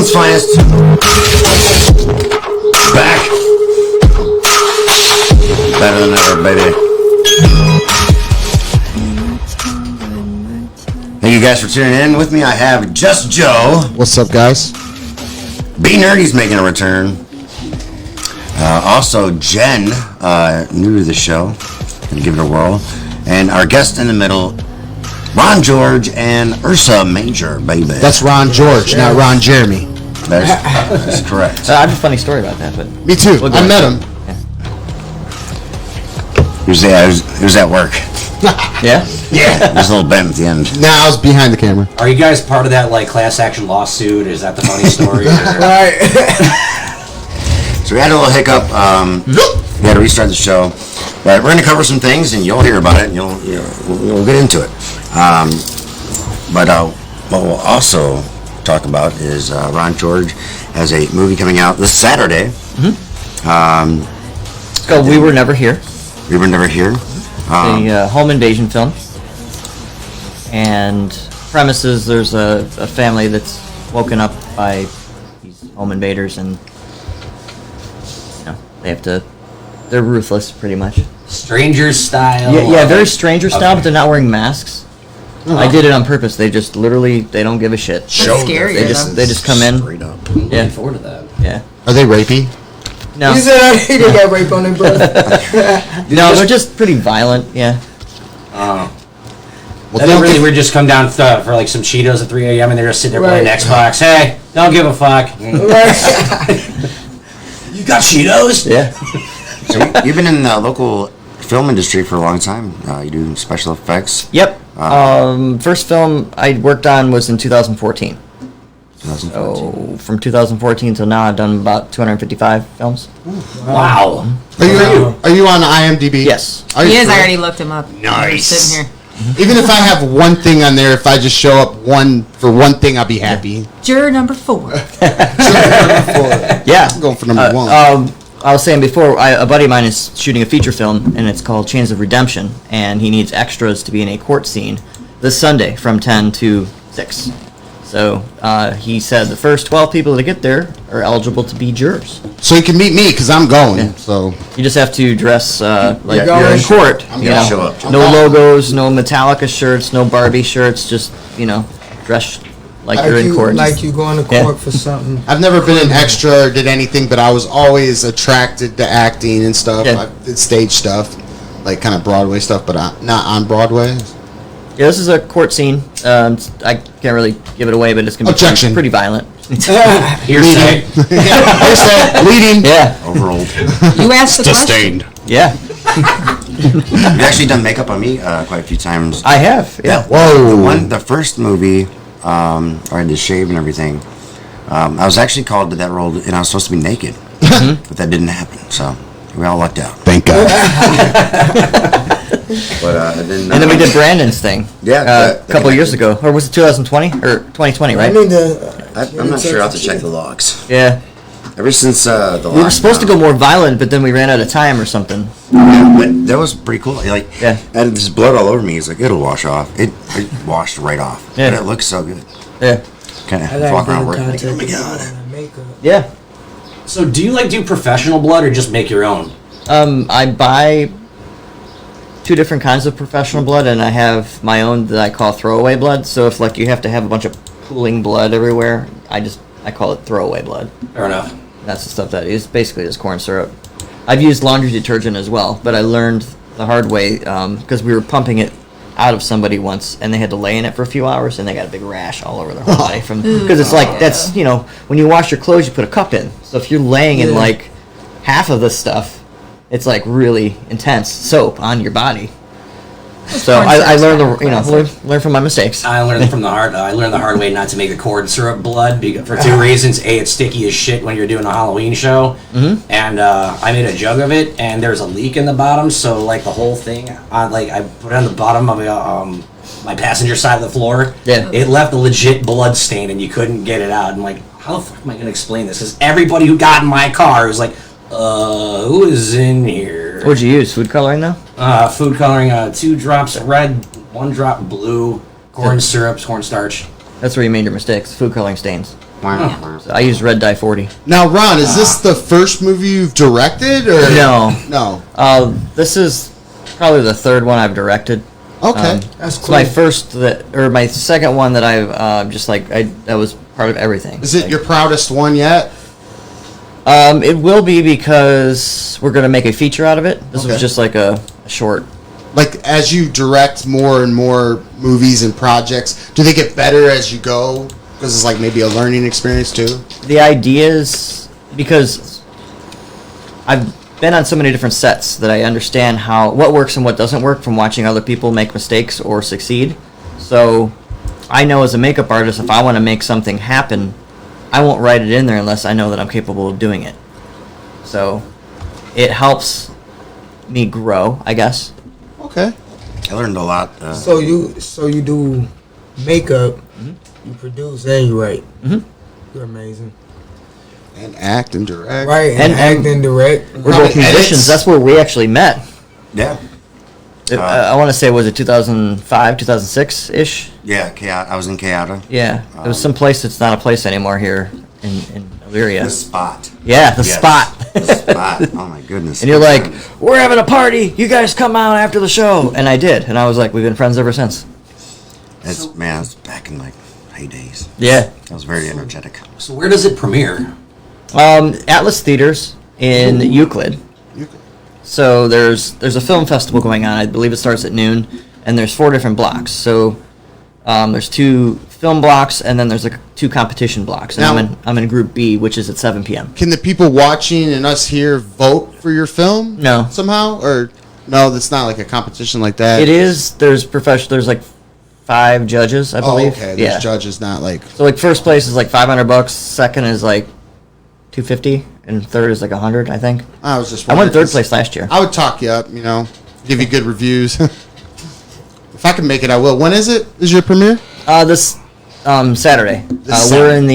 Brooklyn's finest. Back. Better than ever, baby. Thank you guys for tuning in with me. I have Just Joe. What's up, guys? B Nerdy's making a return. Also, Jen, new to the show. Gonna give it a whirl. And our guest in the middle, Ron George and Ursa Major, baby. That's Ron George, not Ron Jeremy. That's correct. I have a funny story about that, but Me too. I met him. He was at work. yeah. Yeah. He was a little bent at the end. Nah, I was behind the camera. Are you guys part of that like class action lawsuit? Is that the funny story? Right. So we had a little hiccup. We had to restart the show. But we're going to cover some things, and you'll hear about it, and we'll get into it. But what we'll also talk about is Ron George has a movie coming out this Saturday. It's called We Were Never Here. We Were Never Here. A home invasion film. And premises, there's a family that's woken up by these home invaders, and they have to. They're ruthless, pretty much. Stranger style. Yeah, very stranger style, Okay. but they're not wearing masks. I did it on purpose. They just literally, they don't give a shit. That's scary. They just come in. Straight up. I'm looking Yeah. forward to that. Yeah. Are they rapey? No. You said they got rape on their breath. No, they're just pretty violent. Yeah. Well, That'd be really weird. Just come down for like some Cheetos at 3 a.m. and they're just sitting there playing Right. Xbox. Hey, don't give a fuck. You got Cheetos? Yeah. So you've been in the local film industry for a long time. You do special effects. Yep. First film I worked on was in 2014. 2014. So from 2014 till now, I've done about 255 films. Wow. Are you on IMDb? Yes. Are you He is. for I real? already looked him up. Nice. He's sitting here. Even if I have one thing on there, if I just show up for one thing, I'll be happy. Juror number 4. Yeah. I'm going for number one. I was saying before, a buddy of mine is shooting a feature film, and it's called Chains of Redemption, and he needs extras to be in a court scene this Sunday from 10 to 6. So he said the first 12 people to get there are eligible to be jurors. So you can meet me because I'm going. Yeah. So You just have to dress like Yeah, you're in court. I'm you gonna know. show up. No logos, no Metallica shirts, no Barbie shirts. Just dress like you're in court. Like you going to Yeah. court for something. I've never been an extra or did anything, but I was always attracted to acting and stuff. Yeah. I did stage stuff, like kind of Broadway stuff, but not on Broadway. Yeah, this is a court scene. I can't really give it away, but it's gonna be Objection. pretty violent. Hearsay. Leading. Yeah, Overruled. You asked the question. yeah, You've actually done makeup on me quite a few times. I have. Yeah. Whoa. The first movie, I had to shave and everything. I was actually called to that role, and I was supposed to be naked, but that didn't happen. So we all lucked out. Thank God. But then, And then we did Brandon's thing. Yeah, a couple years ago, or was it 2020 or 2020? I Right? need to. I'm not sure. I'll have to check the logs. Yeah. Ever since the We were supposed to go more violent, but then we ran out of time or something. Yeah, but that was pretty cool. Like, Yeah. and there's blood all over me. He's like, it'll wash off. It washed right off. Yeah. And it looks so good. Yeah. Kind of walk around work like, oh my god. Yeah. So do you like do professional blood or just make your own? I buy 2 different kinds of professional blood, and I have my own that I call throwaway blood. So if like you have to have a bunch of pooling blood everywhere, I call it throwaway blood. Fair enough. That's the stuff that is basically just corn syrup. I've used laundry detergent as well, but I learned the hard way because we were pumping it out of somebody once, and they had to lay in it for a few hours, and they got a big rash all over their whole body from because it's like that's when you wash your clothes, you put a cup in. So if you're laying in like half of this stuff, it's like really intense soap on your body. So I learned learn from my mistakes. I learned from the hard. I learned the hard way not to make the corn syrup blood for 2 reasons. A, it's sticky as shit when you're doing a Halloween show, and I made a jug of it, and there's a leak in the bottom. So like the whole thing, I put it on the bottom of my passenger side of the floor. Yeah. It left a legit blood stain, and you couldn't get it out. And like, how the fuck am I gonna explain this? Because everybody who got in my car was like, who is in here? What'd you use? Food coloring though? Food coloring, 2 drops red, 1 drop blue, corn syrup, cornstarch. That's where you made your mistakes. Food coloring stains. So I used red dye 40. Now, Ron, is this the first movie you've directed, or No. No. This is probably the third one I've directed. Okay. That's It's my cool. first my second one that I've just like that was part of everything. Is it Like, your proudest one yet? It will be because we're gonna make a feature out of it. This Okay. was just like a short. Like, as you direct more and more movies and projects, do they get better as you go? Because it's like maybe a learning experience too. The ideas, because I've been on so many different sets that I understand what works and what doesn't work from watching other people make mistakes or succeed. So I know as a makeup artist, if I want to make something happen, I won't write it in there unless I know that I'm capable of doing it. So it helps me grow, I guess. Okay. I learned a lot. So you do makeup, you produce and you write. Mhm. You're amazing. And act and direct. Right, and, And- act and direct. We're Probably both musicians. edits. That's where we actually met. Yeah. I want to say, was it 2005, 2006 ish? Yeah, I was in Kayata. Yeah, it was some place that's not a place anymore here in Illyria. The spot. Yeah, the Yes, spot. the spot. Oh my goodness. And you're like, we're having a party. You guys come out after the show. And I did. And I was like, we've been friends ever since. it's back in like heydays. Yeah. I was very energetic. So where does it premiere? Atlas Theaters in Euclid. So there's a film festival going on. I believe it starts at noon, and there's 4 different blocks. So there's 2 film blocks, and then there's like 2 competition blocks. And Now- I'm in Group B, which is at 7 p.m. Can the people watching and us here vote for your film? No. Somehow? Or no, that's not like a competition like that? It is. There's There's like 5 judges, I Oh, believe. okay. There's Yeah. judges, not like. So like first place is like $500. Second is like $250, and third is like $100, I think. I was just I won wondering, third 'cause place last year. I would talk you up, give you good reviews. If I can make it, I will. When is it? Is your premiere? This Saturday. This We're Saturday. in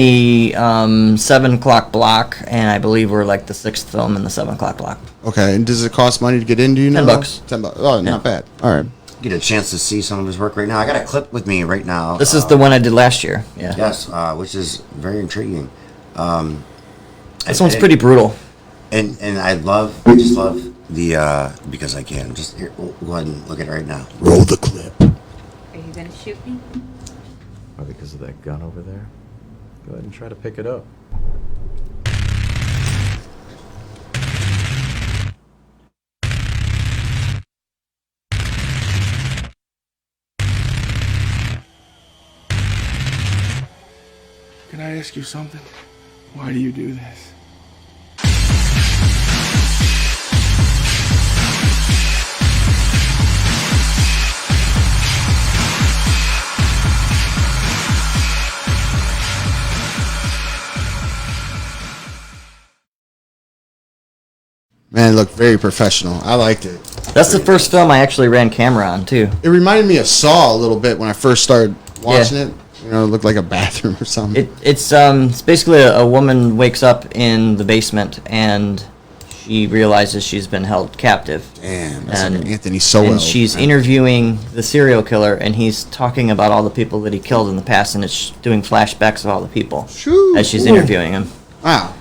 the 7 o'clock block, and I believe we're like the 6th film in the 7 o'clock block. Okay. And does it cost money to get in? Do you know? $10. $10. Oh, not bad. All right. Get a chance to see some of his work right now. I got a clip with me right now. This is the one I did last year. Yeah. Yes, which is very intriguing. This one's pretty brutal. And I just love the because I can. Just here, we'll go ahead and look at it right now. Roll the clip. Are you gonna shoot me? Or because of that gun over there? Go ahead and try to pick it up. Can I ask you something? Why do you do this? Man, it looked very professional. I liked it. That's the first film I actually ran camera on too. It reminded me of Saw a little bit when I first started watching it. It looked like a bathroom or something. It's basically a woman wakes up in the basement and she realizes she's been held captive. Damn, that's and like Anthony Sowell. And she's interviewing the serial killer, and he's talking about all the people that he killed in the past, and it's doing flashbacks of all the people Shoo. as she's Ooh. interviewing him. Wow.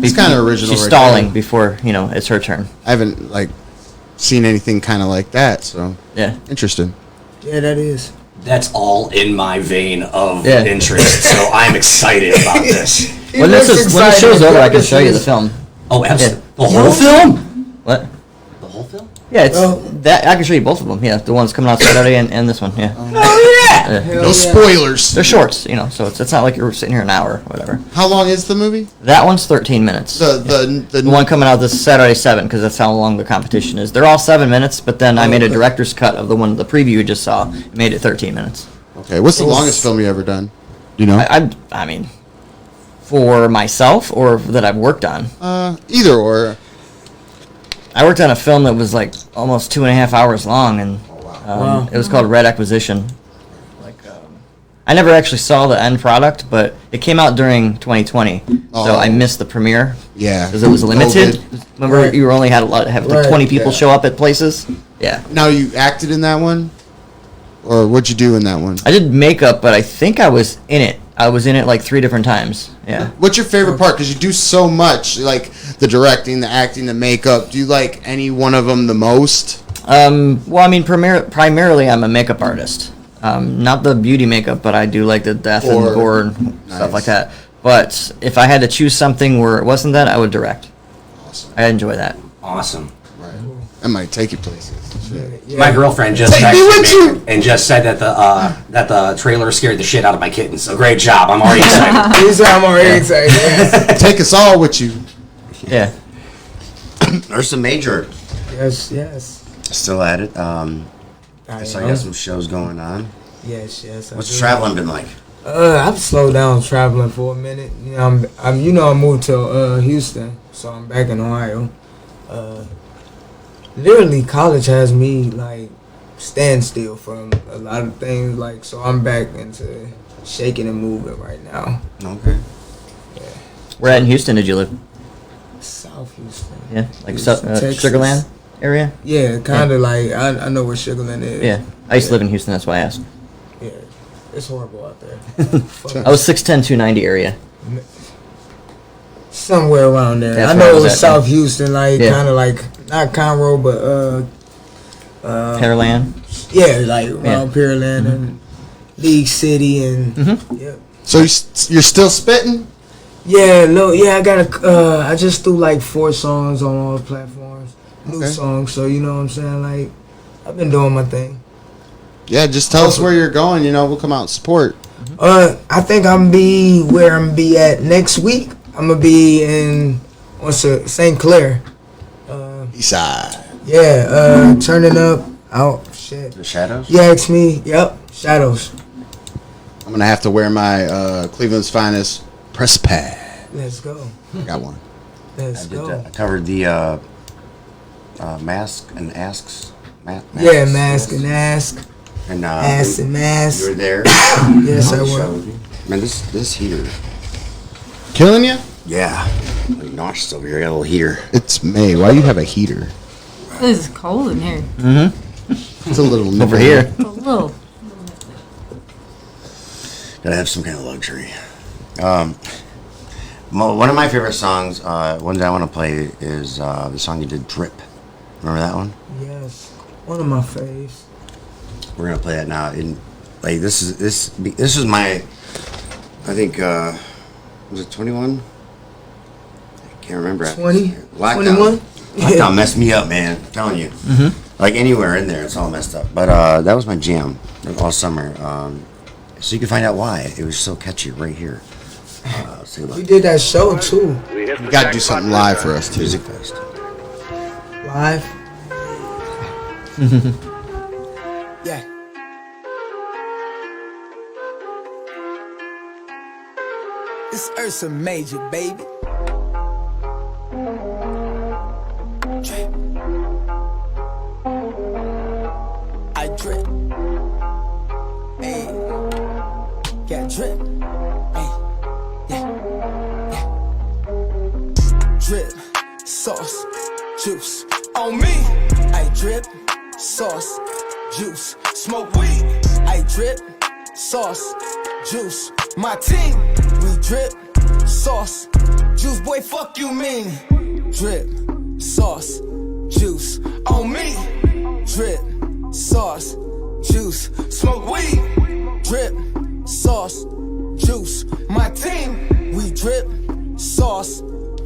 It's kind of original. She's right stalling there. before it's her turn. I haven't seen anything kind of like that, so Yeah. interesting. Yeah, that is. That's all in my vein of Yeah. interest, so I'm excited about this. When the show's over, I can show you the film. Oh, absolutely. Yeah. The whole film? What? The whole film? Yeah, it's Oh. that I can show you both of them. Yeah, the one's coming out Saturday and this one. Yeah. Oh, yeah! No spoilers. They're shorts, so it's not like you're sitting here an hour or whatever. How long is the movie? That one's 13 minutes. The The one coming out this Saturday 7 because that's how long the competition is. They're all 7 minutes, but then I made a director's cut of the preview you just saw. It made it 13 minutes. Okay, what's the longest film you ever done? Do you know? I mean, for myself or that I've worked on. Either or. I worked on a film that was like almost 2.5 hours long, and it was called Red Acquisition. I never actually saw the end product, but it came out during 2020, so I missed the premiere. Yeah. Because it was limited. COVID. Remember, Right. you were only had like Right, 20 people yeah. show up at places. Yeah. Now you acted in that one, or what'd you do in that one? I did makeup, but I think I was in it. I was in it like 3 different times. Yeah. What's your favorite part? Because you do so much, like the directing, the acting, the makeup. Do you like any one of them the most? Well, I mean, primarily I'm a makeup artist. Not the beauty makeup, but I do like the death and gore and stuff like that. But if I had to choose something where it wasn't that, I would direct. Awesome. I enjoy that. Awesome. Right. That might take you places. Yeah. My girlfriend just Take me with texted you. me and just said that the trailer scared the shit out of my kitten. So great job. I'm already excited. You say I'm already excited. Yes. Take us all with you. Yeah. Ursa Major Yes, yes. still at it. I saw you am. got some shows going on. Yes, yes. I What's do. traveling been like? I've slowed down traveling for a minute. You know, I moved to Houston, so I'm back in Ohio. Literally, college has me like standstill from a lot of things. Like, so I'm back into shaking and moving right now. Okay. Where at in Houston did you live? South Houston. Yeah, like Texas. Sugarland area. Yeah, kind of like I know where Sugarland is. Yeah, I used to live in Houston. That's why I asked. Yeah, it's horrible out there. I was 6'10", 290 area. Somewhere around there. That's I where I know was it was at, South Houston, like Yeah. kind of like not Conroe, but Pearland. yeah, like around Pearland and League City and yeah. So you're still spitting? Yeah, no, yeah. I got I just do like 4 songs on all platforms, new Okay. songs. So you know what I'm saying. Like I've been doing my thing. Yeah, just tell us where you're going. You know, we'll come out and support. I think I'm be where I'm be at next week. I'm gonna be in St. Clair. Eastside. Yeah, turning up. Oh shit. The Shadows? You asked me. Yep, Shadows. I'm gonna have to wear my Cleveland's finest press pad. Let's go. Got one. Let's go. I covered the Mask and Asks. Yeah, Mask and Ask. And Ass and you Mask. were there. Yes, on I the show will. with you. Man, this heater. Killing you? Yeah. Like nauseous over here. I got a little heater. It's May. Why you have a heater? It's cold in here. It's a little Over nipple. here. It's a little. Gotta have some kind of luxury. One of my favorite songs, one that I want to play is the song you did, Drip. Remember that one? Yes, one of my faves. We're gonna play that now. In like this is my, I think was it 21? I can't remember. 20? Lockdown. 21? Lockdown messed me up, man. I'm telling you. Like anywhere in there, it's all messed up. But that was my jam all summer. So you can find out why it was so catchy right here. So We did that show too, You gotta do something live for us too. Music Fest. live. Yeah. It's Ursa Major, baby. Drip. I drip. Hey. Yeah, drip. Hey. Yeah. Drip. Sauce. Juice. On me. I drip. Sauce. Juice. Smoke weed. I drip. Sauce. Juice. My team. We drip. Sauce. Juice. Boy, fuck you mean. Drip. Sauce. Juice. On me. Drip. Sauce. Juice. Smoke weed. Drip. Sauce. Juice. My team. We drip. Sauce.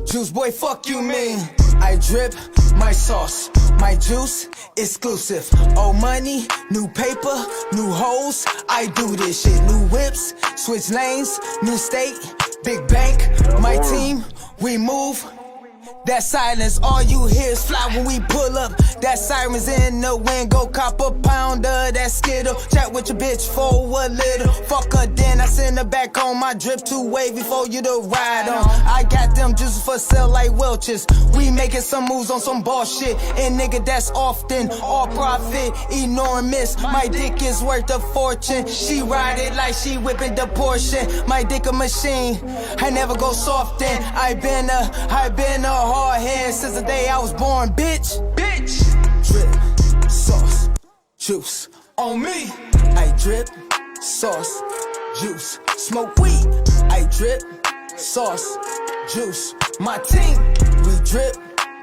Juice. Boy, fuck you mean. I drip my sauce, my juice, exclusive. Old money, new paper, new hoes. I do this shit. New whips, switch lanes, new state, big bank. My team, we move. That silence, all you hear is fly when we pull up. That sirens in the wind, go cop a pound of that Skittle. Chat with your bitch for a little. Fuck her then, I send her back home. My drip too wavy for you to ride on. I got them juices for sale like Welch's. We making some moves on some bullshit. And nigga, that's often all profit, enormous. My dick is worth a fortune. She ride it like she whipping the Porsche. My dick a machine, I never go soft in. I been a hard head since the day I was born, bitch. Bitch. Drip, sauce, juice. On me. I drip, sauce, juice. smoke weed. I drip, sauce, juice. My team, we drip,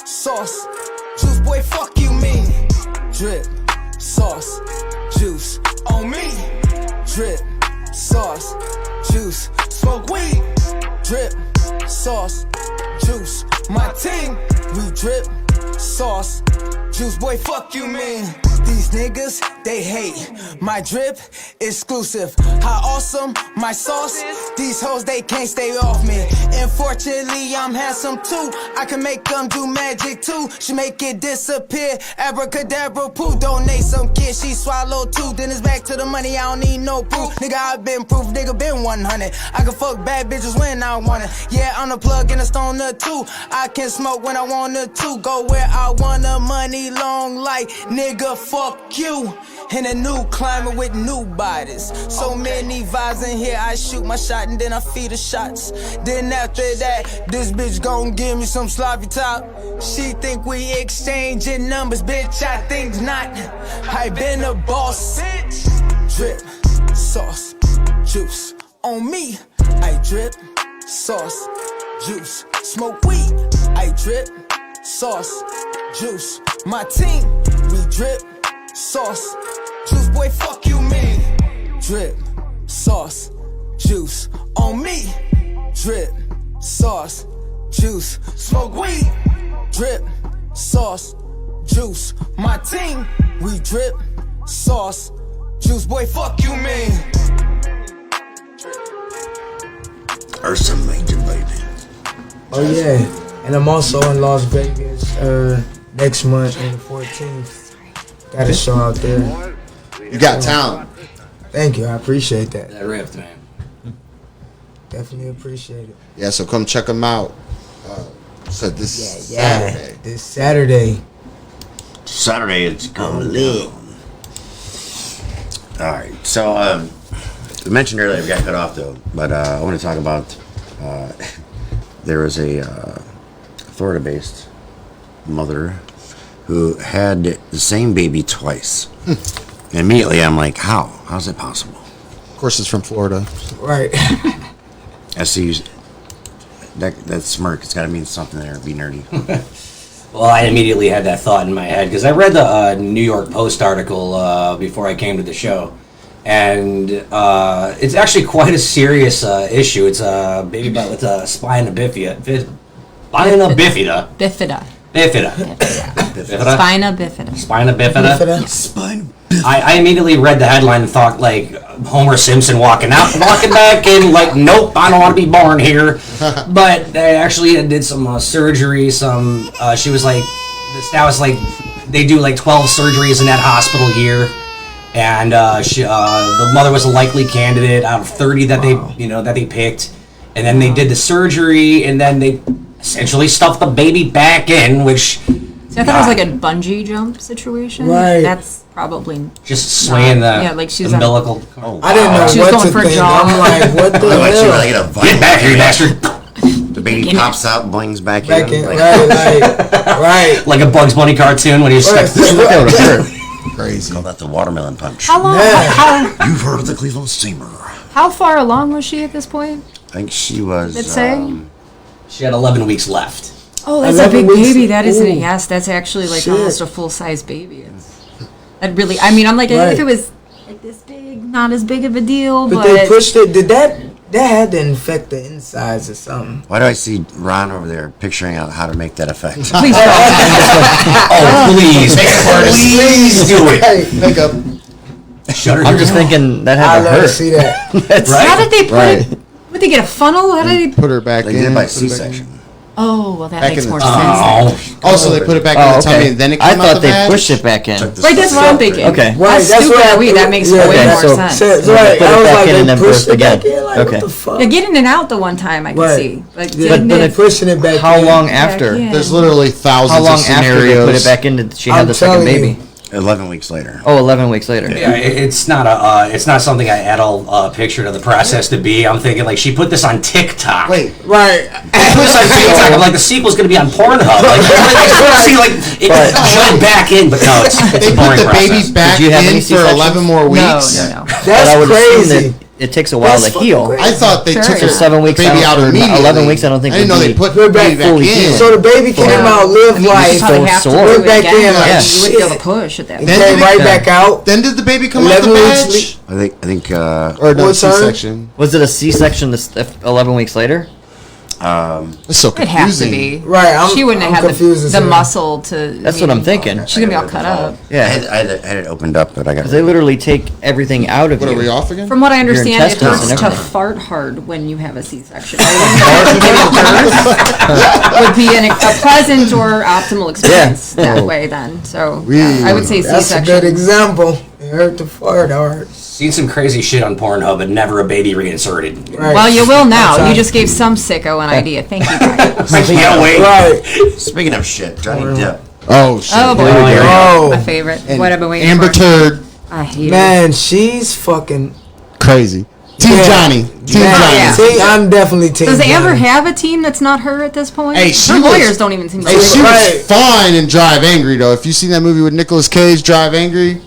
sauce, juice. Boy, fuck you mean. Drip, sauce, juice. On me, drip, sauce, juice. Smoke weed, drip, sauce, juice. My team, we drip, sauce, juice. Boy, fuck you mean. These niggas, they hate. My drip, exclusive. How awesome, my sauce. These hoes, they can't stay off me. Unfortunately, I'm handsome too. I can make them do magic too. She make it disappear. Abracadabra, poo. Donate some kid, she swallow two. Then it's back to the money, I don't need no proof. Nigga, I been proof, nigga been 100. I can fuck bad bitches when I want it. Yeah, I'm the plug in a stoner too. I can smoke when I wanna to. Go where I wanna, money long like nigga, fuck you. In a new climate with new bodies. So many vibes in here, I shoot my shot and then I feed the shots. Then after that, this bitch gon' give me some sloppy top. She think we exchanging numbers, bitch, I think not. I been a boss. Drip, sauce, juice. On me, I drip, sauce, juice. Smoke weed, I drip, sauce, juice. My team, we drip, sauce, juice. Boy, fuck you mean. Drip, sauce, juice. On me, drip, sauce, juice. Smoke weed, drip, sauce, juice. My team, we drip, sauce, juice. Boy, fuck you mean. Ursa Major, baby. Oh yeah, and I'm also in Las Vegas next month on the 14th. Got a show out there. You got talent. Thank you, I appreciate that. That ripped, man. Definitely appreciate it. Yeah, so come check them out. So this Saturday. This Saturday. Saturday, it's coming down. All right, so we mentioned earlier we got cut off though, but I want to talk about there was a Florida-based mother who had the same baby twice. And immediately I'm like, how? How's it possible? Of course, it's from Florida. Right. I see that smirk. It's got to mean something there. Be nerdy. Well, I immediately had that thought in my head because I read the New York Post article before I came to the show, and it's actually quite a serious issue. It's a baby with spina bifida. Spina bifida. Bifida. Bifida. Bifida. Spina bifida. Spina bifida. Spine. I immediately read the headline and thought like Homer Simpson walking back in, like, nope, I don't want to be born here. But they actually did some surgery. She was like, that was like, they do like 12 surgeries in that hospital year, and the mother was a likely candidate out of 30 that they picked, and then they did the surgery, and then they essentially stuffed the baby back in, which. So I thought it was like a bungee jump situation. Right. That's probably just swaying like she's umbilical. I didn't know she was what going to for a think. jog. I'm like, what the hell? Get back here, you bastard! The baby pops out, blings back in. Right. Like a Bugs Bunny cartoon when he's Right. Crazy. Call that the watermelon punch. How long? You've heard of the Cleveland Steamer. How far along was she at this point? I think she was. Let's say. She had 11 weeks left. Oh, that's a 11 big weeks? baby. That isn't it? Ooh. Yes, that's actually like Shit. almost a full-size baby. That really. I mean, I'm like, Right. if it was like this big, not as big of a deal, But they pushed it. Did that had to infect the insides or something? Why do I see Ron over there picturing out how to make that effect? Please Please, please do it. Hey, makeup. I'm just thinking that I had to love to hurt. see that. Right? How did they put Right. it? Would they get a funnel? How did they? Put her back They in. did it by put her back in. C-section. Oh, well, that Back makes in the more tummy. sense. Oh, Also, they put it back in the tummy and then it I came out thought the they vag? pushed it back in. Took the Right, that's what I'm stuff thinking. out. Okay. How Right, that's stupid what are we? That makes yeah, way yeah, more so- sense. so- They right, put I it was back like, in they and then pushed burst it back again. in, like, Okay. what the fuck? Yeah, getting it out the one time I could Right. see. Like, Yeah, getting but it they're pushing it back How in. long back after? in. There's literally thousands How long of after they scenarios. put it back in did she have I'm the second telling you. baby? 11 weeks later. Oh, 11 weeks later. yeah, it's not it's not something I at all pictured of the process to be. I'm thinking like she put this on TikTok. Wait, Right. Put this on TikTok. I'm like the sequel's gonna be on Pornhub. Like, see, like it shut back in, but no, it's they a put boring the process. baby back Did you have any in for C-sections? 11 more No, weeks? no. That's I would've seen crazy. it takes a while That's to fucking heal. crazy. I thought they Sure, took yeah. the 7 weeks baby out or immediately. 11 weeks, I don't think I didn't know would they be put We're baby back back fully in. healed. So the baby came out, lived you life, probably have to sore. do went it back again. in like Yeah. You wouldn't be able to shit. push at that point. Then Came did right it- back out. Then did the baby come out the 11 badge? weeks I think Or no, What time? C-section. Was it a C-section 11 weeks later? That's so It'd have to confusing. be. Right, She wouldn't I'm have confused had as the hell. muscle to. That's what I'm thinking. She's gonna be all cut up. Yeah. I had it opened up, but I got. Because they literally take everything out of What you. are we off again? From what I understand, it intestines hurts and to everything. fart hard when you have a C-section. Would be a pleasant or optimal experience that way. Then, so I would say That's a good C-section. example. It hurt to fart hard. Seen some crazy shit on Pornhub, but never a baby reinserted. Right. Well, you will now. That's You just gave some sicko an idea. Thank you, Brian. I can't wait. Right. Speaking of shit, Johnny Depp. Oh, shit. Oh boy, Oh. my favorite. And What have I been waiting Amber for? Turd. I hate Man, she's fucking Crazy. Team Yeah. Johnny. Team Man, Johnny. yeah. See, I'm definitely team. it. Does Amber Johnny. have a team that's not her at this point? Hey, she her was- lawyers don't even seem to. Hey, she Right. was fine in Drive Angry, though. If you seen that movie with Nicolas Cage, Drive Angry,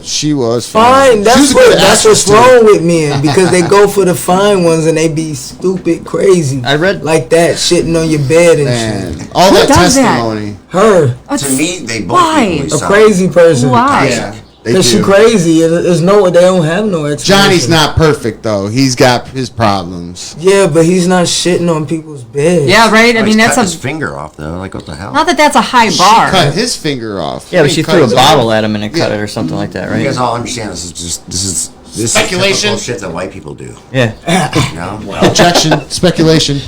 she was fine. Fine, She that's was a good that's actress, what's too. wrong with men because they go for the fine ones and they be stupid crazy. I read- like that shitting on your bed and Man, shit. all Who that does that? testimony. Her, To me, they both Why? equally a sound. crazy person. Why? Yeah, they Because she do. crazy. There's no, they don't have no explanation. Johnny's not perfect though. He's got his problems. Yeah, but he's not shitting on people's beds. Yeah, right. I Oh, mean, he's that's cut his a finger off though. Like what the hell? not that's a high She bar. cut his finger off. Yeah, but He she cut threw a his- bottle at him and it cut Yeah. it or something like that, You right? guys all understand this is Speculation. typical shit that white people do. Yeah. You know? Objection. Speculation.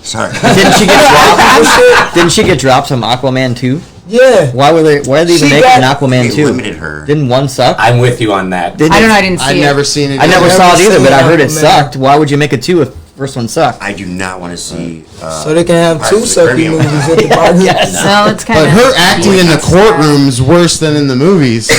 Sorry. Didn't she get dropped? Didn't she get dropped from Aquaman 2? Yeah. Why were they? Why are they even She making an got- Aquaman They 2? limited her. Didn't one suck? I'm with you on that. Didn't I don't it? know. I didn't see I've it. never seen it. I never I've saw it never either, seen but I heard it Aquaman. sucked. Why would you make a 2 if first one sucked? I do not want to see. So they can have Pirates two of the sucky Caribbean. movies at the bottom. Well, it's kind But of. her acting in the courtroom's worse than in the movies.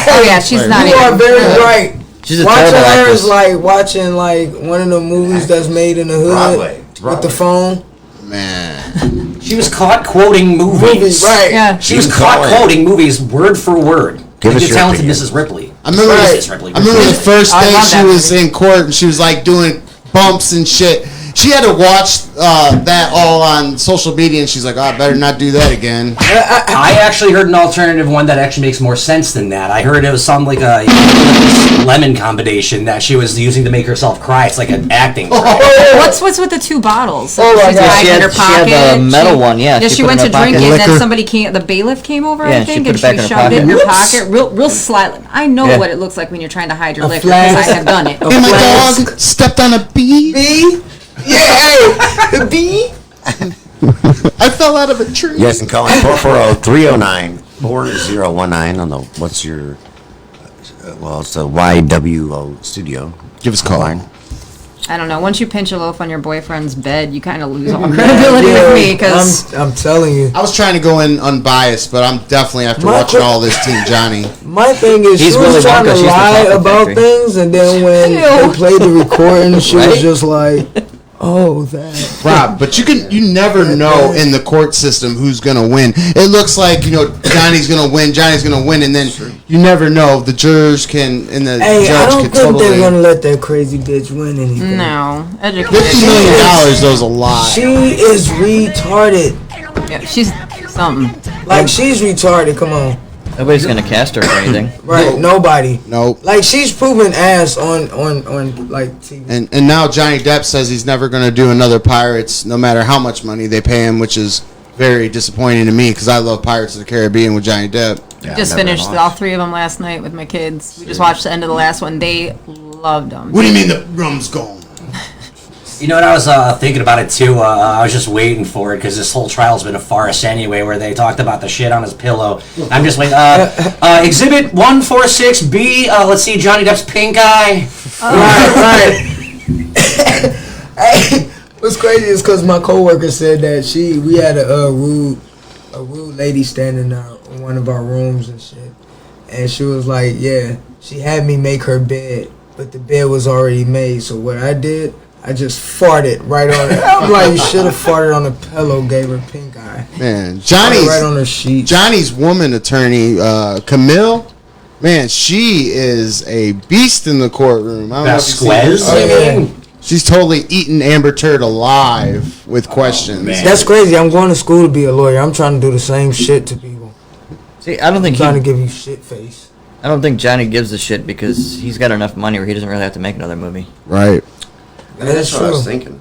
Oh yeah, she's not. You are even- very right. She's a Watching terrible her actress. is like watching like one of the movies that's made in the hood Broadway. It's with Broadway. the phone. Man. She was caught quoting movies. Movies, right? Yeah. She was Even caught calling. quoting movies word for word. Give Like us the your talented opinion. Mrs. Ripley. I remember, Mrs. Ripley. I remember the first I day love she that was movie. in court and she was like doing bumps and shit. She had to watch that all on social media and she's like, oh, I better not do that again. I actually heard an alternative one that actually makes more sense than that. I heard it was some like a lemon combination that she was using to make herself cry. It's like an acting. What's with the 2 bottles? Oh my She's God. hiding She in had- her she had pocket. the metal one, yeah, Yeah, she she put it went in to her drink it, pocket. and then Liquor. somebody came. The bailiff came over, Yeah, I she think, put and it back she in her shoved it in her pocket. pocket, real slyly. I know Yeah. what it looks like when you're trying to hide your A liquor because I flask. have done it. And my dog stepped on a bee. B? Yeah, hey, the B? I fell out of a tree. Yes, and call 440-309-4019 on the what's your well, it's the YWO studio. Give us a call. Line. I don't know. Once you pinch a loaf on your boyfriend's bed, you kind of lose all credibility with me because I'm telling you. I was trying to go in unbiased, but I'm definitely after My watching que- all this Team Johnny. My thing is, He's she Willy was trying Wonka, to she's the lie chocolate about factory. things, and then when Ew. they played the recording, she Right? was just like, "Oh, that." Rob, but you never know in the court system who's gonna win. It looks like Johnny's gonna win, and then you never know. The jurors can and the Hey, I judge don't can think totally. they're gonna let that crazy bitch win anything. no, $50 educated. million though is a lot. She is retarded. Yeah, she's something. Like she's retarded. Come on, Nobody's gonna cast her for anything. right? Nobody. Nope. Like she's proven ass on like TV. And now Johnny Depp says he's never gonna do another Pirates, no matter how much money they pay him, which is very disappointing to me because I love Pirates of the Caribbean with Johnny Depp. Yeah, Just never finished lost. all 3 of them last night with my kids. We just watched the end of the last one. They loved them. What do you mean the rum's gone? You know what, I was thinking about it too. I was just waiting for it because this whole trial's been a farce anyway, where they talked about the shit on his pillow. I'm just waiting. Exhibit 146B. Let's see Johnny Depp's pink eye. Right. Hey, what's crazy is because my coworker said that we had a rude lady standing in one of our rooms and shit, and she was like, yeah, she had me make her bed, but the bed was already made. So what I did, I just farted right on it. I'm like, you should have farted on the pillow, gave her pink eye. Man, Farted right on her sheet. Johnny's woman attorney, Camille, Man, she is a beast in the courtroom. I don't know if you've seen Vasquez, her. I mean. She's totally eating Amber Turd alive with questions. man. That's crazy. I'm going to school to be a lawyer. I'm trying to do the same shit to people. See, I don't think Trying to give you shit face. I don't think Johnny gives a shit because he's got enough money where he doesn't really have to make another movie. Right. That's what I was true. thinking.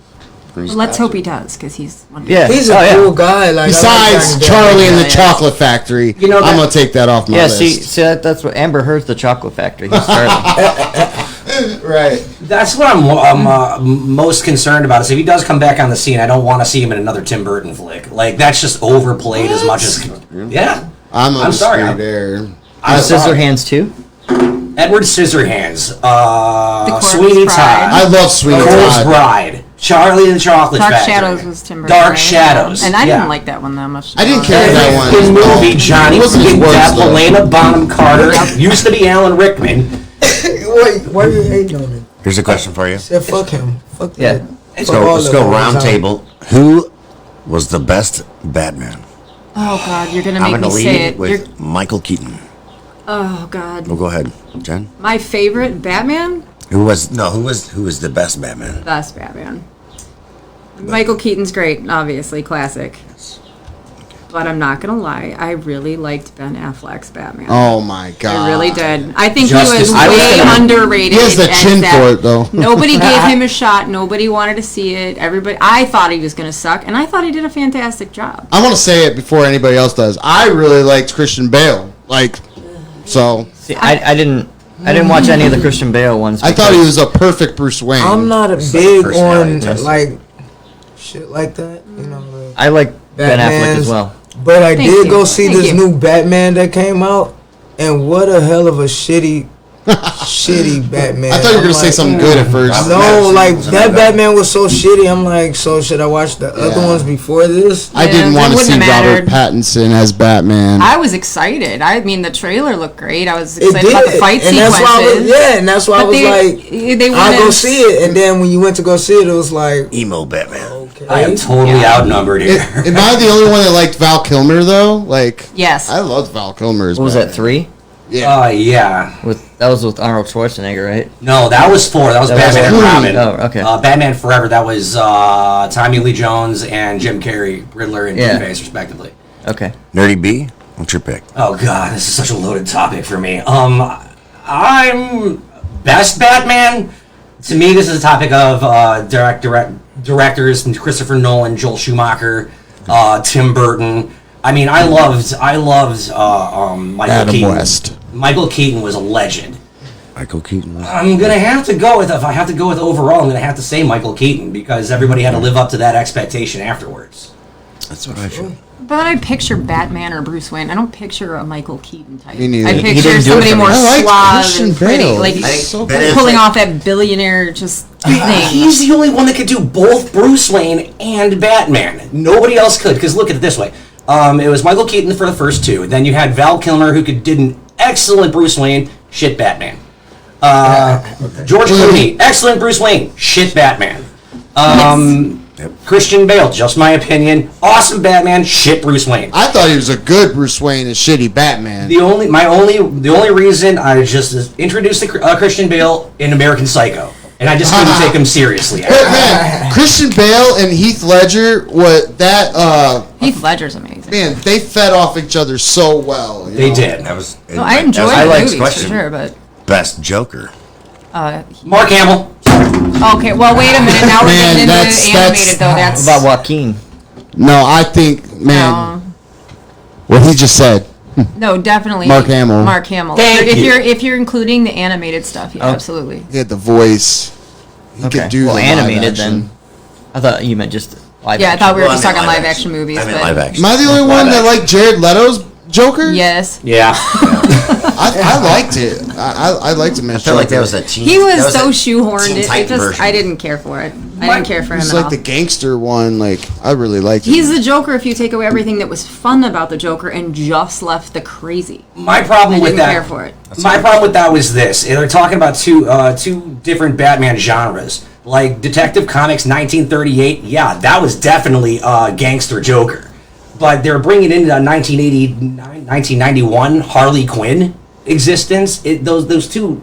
Well, let's hope he does, because he's wonderful. Yeah. He's a Oh, yeah. cool guy. Like, Besides I like Charlie and the Yeah. Chocolate Factory, You know I'm that- gonna take that off my Yeah, list. see that's what Amber Heard's the Chocolate Factory. He's Charlie. Right. That's what I'm most concerned about. Is if he does come back on the scene, I don't want to see him in another Tim Burton flick. Like that's just overplayed as much as. Yeah, I'm sorry. straight there. I'm sorry. Scissorhands too. Edward Scissorhands, Corpse Sweeney Bride. Todd, I love Sweeney Cole's Todd. Bride, Charlie and the Chocolate Dark Factory. Shadows was Tim Burton. Dark right? Shadows, And I yeah. didn't like that one that much. I didn't care for that one. Good movie, Johnny. It wasn't his Big worst, Depp, though. Helena Bonham Carter. Used to be Alan Rickman. Wait, why are you hating on him? Here's a question for you. Said fuck him. Fuck Yeah. that. Let's Fuck go, all let's of go them all round the time. table. Who was the best Batman? Oh God, you're gonna I'm make going to me say lead it. You're, with Michael Keaton. oh God, Well, go ahead, Jen. my favorite Batman, Who was the best Batman? best Batman. Michael Keaton's great, obviously classic. But I'm not gonna lie, I really liked Ben Affleck's Batman. Oh my god. I really did. I think Justice he was League. way underrated. He has the and chin that for it, though. Nobody gave him a shot. Nobody wanted to see it. Everybody. I thought he was going to suck, and I thought he did a fantastic job. I want to say it before anybody else does. I really liked Christian Bale. Like, so See, I didn't watch any of the Christian Bale ones. I thought he because- was a perfect Bruce Wayne. I'm not a big personality on test. like shit like that. You know. Like, I like Ben Affleck Batman's- as well. But I Thank did you. go see Thank this you. new Batman that came out, and what a hell of a shitty Batman. I thought you were I'm gonna say like, something good at first. Robert No, Pattinson like wasn't that that bad. Batman was so shitty. I'm like, so should I watch the other Yeah. ones before this? I Yeah, didn't that want to wouldn't see have Robert mattered. Pattinson as Batman. I was excited. I mean, the trailer looked great. I was It excited did, about the fight and that's why I was, sequences. yeah, and that's why I But was like, they I'll go wouldn't- see it. And then when you went to go see it, it was like, Emo Batman. okay. I am totally outnumbered here. Am I the only one that liked Val Kilmer though? Like, Yes. I loved Val Kilmer as What was that, Batman. 3? Yeah. Yeah. That was with Arnold Schwarzenegger, right? No, that was 4. That was That was Batman and four. Robin. Oh, okay. Batman Forever. That was Tommy Lee Jones and Jim Carrey, Riddler and Yeah. Two-Face, respectively. Okay. Nerdy B, what's your pick? Oh God, this is such a loaded topic for me. I'm best Batman. To me, this is a topic of directors: Christopher Nolan, Joel Schumacher, Tim Burton. I mean, I loved Michael Adam Keaton. West. Michael Keaton was a legend. Michael Keaton. I'm gonna have to go with if I have to go with overall. I'm gonna have to say Michael Keaton because everybody had to live up to that expectation afterwards. That's what I feel. But when I picture Batman or Bruce Wayne, I don't picture a Michael Keaton type. Me neither. I He picture didn't do it somebody for me. more I liked suave Christian and pretty, Bale. like I think Ben pulling Affleck- off that billionaire just thing. He's the only one that could do both Bruce Wayne and Batman. Nobody else could. Because look at it this way: it was Michael Keaton for the first two. Then you had Val Kilmer, who did an excellent Bruce Wayne, shit Batman. George Clooney, excellent Bruce Wayne, shit Batman. Christian Bale, just my opinion, awesome Batman, shit Bruce Wayne. I thought he was a good Bruce Wayne and shitty Batman. The only reason I just introduced Christian Bale in American Psycho, and I just couldn't take him seriously. But man, Christian Bale and Heath Ledger, Heath Ledger's amazing. man, they fed off each other so well. you They know? did. That was. No, I enjoyed that the was movies question. for sure, but Best Joker. Mark Hamill. okay. Well, wait a minute. Now we're Man, getting into that's- animated though. That's What about Joaquin? No, I think, man, what he just said. no, definitely Mark Hamill. Mark Hamill. Thank if you. you're including the animated stuff, yeah, Oh. absolutely. He had the voice. He could do well, the live animated action. then. I thought you meant just live Yeah, I action. thought we were Well, just I meant talking live live action. action movies. I meant but live action. Am I the only one that liked Jared Leto's Joker? yes, Yeah. I liked it. I liked him as I felt like Joker. that was a teen. he was that so a shoehorned. Teen It Titan just version. I didn't care for it. I didn't care for him He's at like all. the gangster one. Like, I really liked He's him. the Joker if you take away everything that was fun about the Joker and just left the crazy. My problem I with didn't that. care for it. My problem with that was this: they're talking about two different Batman genres, like Detective Comics 1938. Yeah, that was definitely gangster Joker, but they're bringing in 1991 Harley Quinn. existence, those two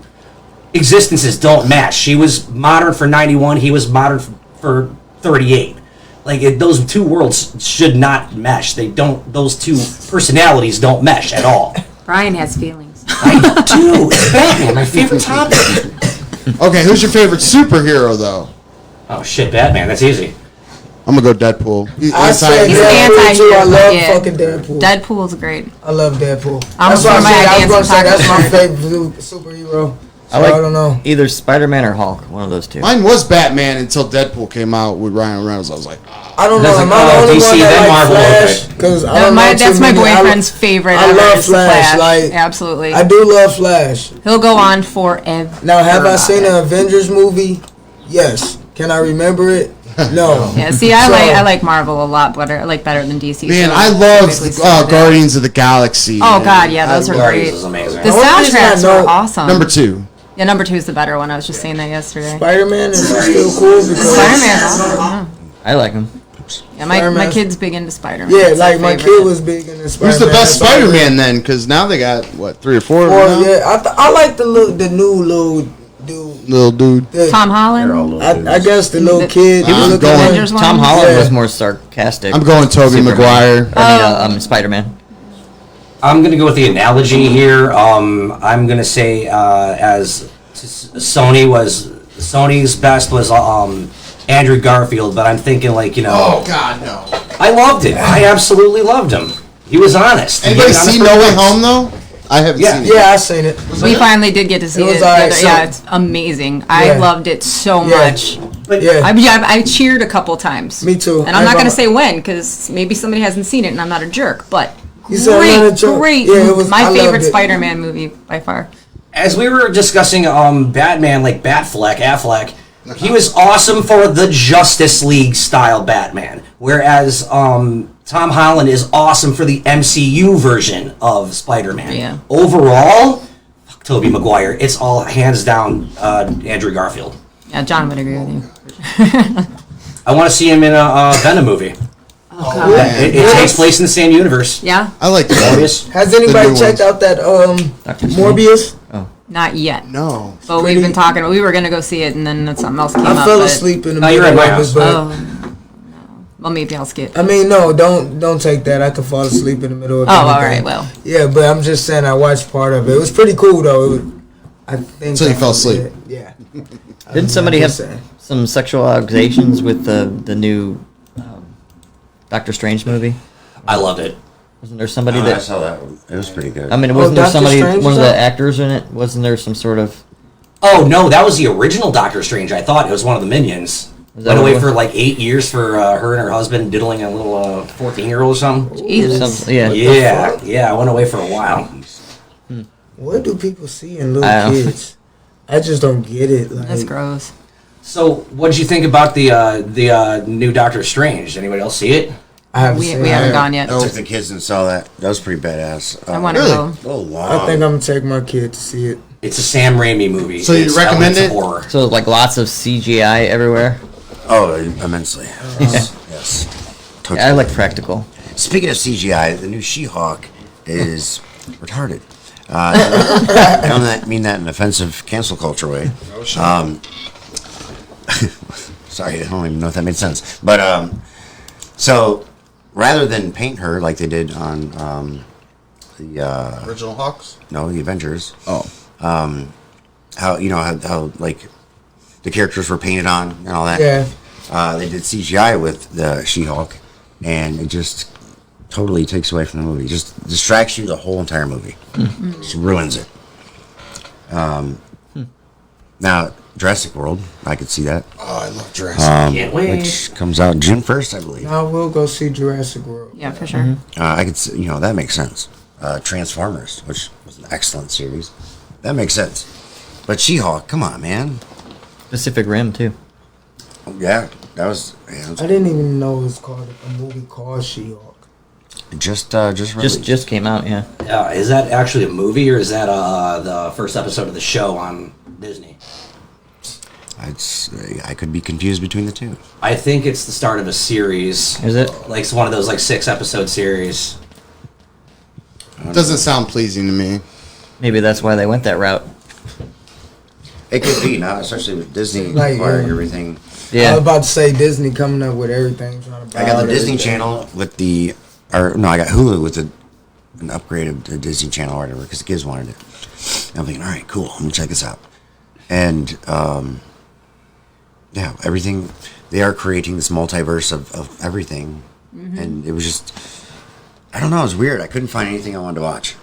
existences don't match. She was modern for 91. He was modern for 38. Like those two worlds should not mesh. They don't. Those two personalities don't mesh at all. Brian has feelings. I do. It's Batman, my favorite topic. Okay, who's your favorite superhero though? Oh shit, Batman. That's easy. I'm gonna go Deadpool. I said He's Deadpool too. I anti-hero, love yeah. fucking Deadpool. Deadpool's great. I love Deadpool. Almost That's what for my I was dance gonna say. and That's my taco. favorite superhero. So I like I don't know. either Spider-Man or Hulk. One of those two. Mine was Batman until Deadpool came out with Ryan Reynolds. I was like, I don't know. That's Am like, I the only DC, one then that Marvel, like okay. Flash? Because I No, don't know that's too my many. boyfriend's favorite. I ever love is the Flash. Like absolutely. I do love Flash. He'll go on forever. Now, have I seen it? an Avengers movie? Yes. Can I remember it? No. Yeah, see, I like Marvel a lot better. I like better than DC. man, so I I love basically started it. Guardians of the Galaxy. Oh man. God, yeah, those are Guardians great. is amazing. The only reason I soundtracks know- were awesome. Number 2. Yeah, number 2 is the better one. I was just saying that yesterday. Spider-Man is still cool because Spider-Man's awesome. I like him. Yeah, my Spider-Man's- kid's big into Spider-Man. yeah, That's like their my favorite. kid was big in the Spider-Man. Who's the best That's all I Spider-Man then? Because now they got what 3 or 4 of Or them now? yeah, I like the new little dude. Little dude. The- Tom Holland. I guess the little The- kid. He was looking going- one. Avengers one? Tom Holland Yeah. was more sarcastic. I'm going Tobey Superman. Maguire. I mean, Spider-Man. I'm gonna go with the analogy here. I'm gonna say as Sony's best was Andrew Garfield, but I'm thinking like Oh God, no. I loved it. I absolutely loved him. He was honest. He Anybody was honest seen for No Way once. Home though? I haven't Yeah. seen it. Yeah, I seen it. We finally did get to see It it. was the alright, other- yeah, so- it's amazing. I Yeah. loved it so Yeah. much. But Yeah. I cheered a couple times. Me too. And I'm not going to say when because maybe somebody hasn't seen it and I'm not a jerk. But You said I'm not a jerk. great. Yeah, it was- I my loved favorite it. Spider-Man movie by far. as we were discussing Batman, like Affleck, he was awesome for the Justice League style Batman, whereas Tom Holland is awesome for the MCU version of Spider-Man. Yeah. Overall, fuck Tobey Maguire. It's all hands down Andrew Garfield. Yeah, John would agree with you. I want to see him in a Venom movie. Oh, God. It takes place in the same universe. Yeah, I like the Morbius. Has The anybody new checked ones. out that Dr. Morbius? not yet. No. But we've been talking. We were going to go see it and then something else came up. I fell but- asleep in the No, you're middle at my of house. it, but Oh, no. Well, maybe I'll skip. I mean, no, don't take that. I could fall asleep in the middle of Oh, anything. all right. Well, Yeah, but I'm just saying I watched part of it. It was pretty cool though. It was, I think. So you fell asleep. Yeah. Didn't somebody I'm have just saying. some sexual accusations with the new Doctor Strange movie? I loved it. Wasn't there somebody I that? saw that one. It was pretty good. I mean, wasn't there Doctor somebody? Strange One of was the that? actors in it? Wasn't there some sort of? Oh no, that was the original Doctor Strange. I thought it was one of the minions. Is that Went what away it was? for like 8 years for her and her husband diddling a little 14-year-old or something. Jesus. Yeah. Yeah, I went away for a while. What do people see in little I don't- kids? I just don't get it. Like, that's gross. So, what did you think about the new Doctor Strange? Anybody else see it? I haven't We seen haven't it. gone yet. I took the kids and saw that. That was pretty badass. I want to really? go. A little long. I think I'm gonna take my kid to see it. It's a Sam Raimi movie. So you It's recommend elements of it? Horror. So like lots of CGI everywhere. Oh, immensely. Yes. Yes. Totally. I like practical. Speaking of CGI, the new She-Hulk is retarded. I don't mean that in an offensive cancel culture way. Sorry, I don't even know if that made sense. But so rather than paint her like they did on the Original Hawks. no, the Avengers, Oh. how like the characters were painted on and all that. Yeah. They did CGI with the She-Hulk, and it just totally takes away from the movie. Just distracts you the whole entire movie. Just ruins it. Now, Jurassic World, I could see that. Oh, I love Jurassic. Can't wait. Which comes out June 1st, I believe. I will go see Jurassic World. Yeah, for sure. I could see, that makes sense. Transformers, which was an excellent series. That makes sense. But She-Hulk, come on, man. Pacific Rim too. Yeah, that was, I didn't even know it was called a movie called She-Hulk. just released. Just came out. Yeah. Is that actually a movie or is that the first episode of the show on Disney? I could be confused between the two. I think it's the start of a series. Is it? Like it's one of those like 6-episode series. Doesn't sound pleasing to me. Maybe that's why they went that route. It could be now, especially with Disney Like, acquiring yeah. everything. I Yeah. was about to say Disney coming up with everything. Trying to buy I got the out Disney everything. Channel with the, or no, I got Hulu with an upgrade of the Disney Channel or whatever because the kids wanted it. And I'm thinking, all right, cool, I'm gonna check this out. And yeah, everything they are creating this multiverse of everything, and it was just, I don't know, it was weird. I couldn't find anything I wanted to watch.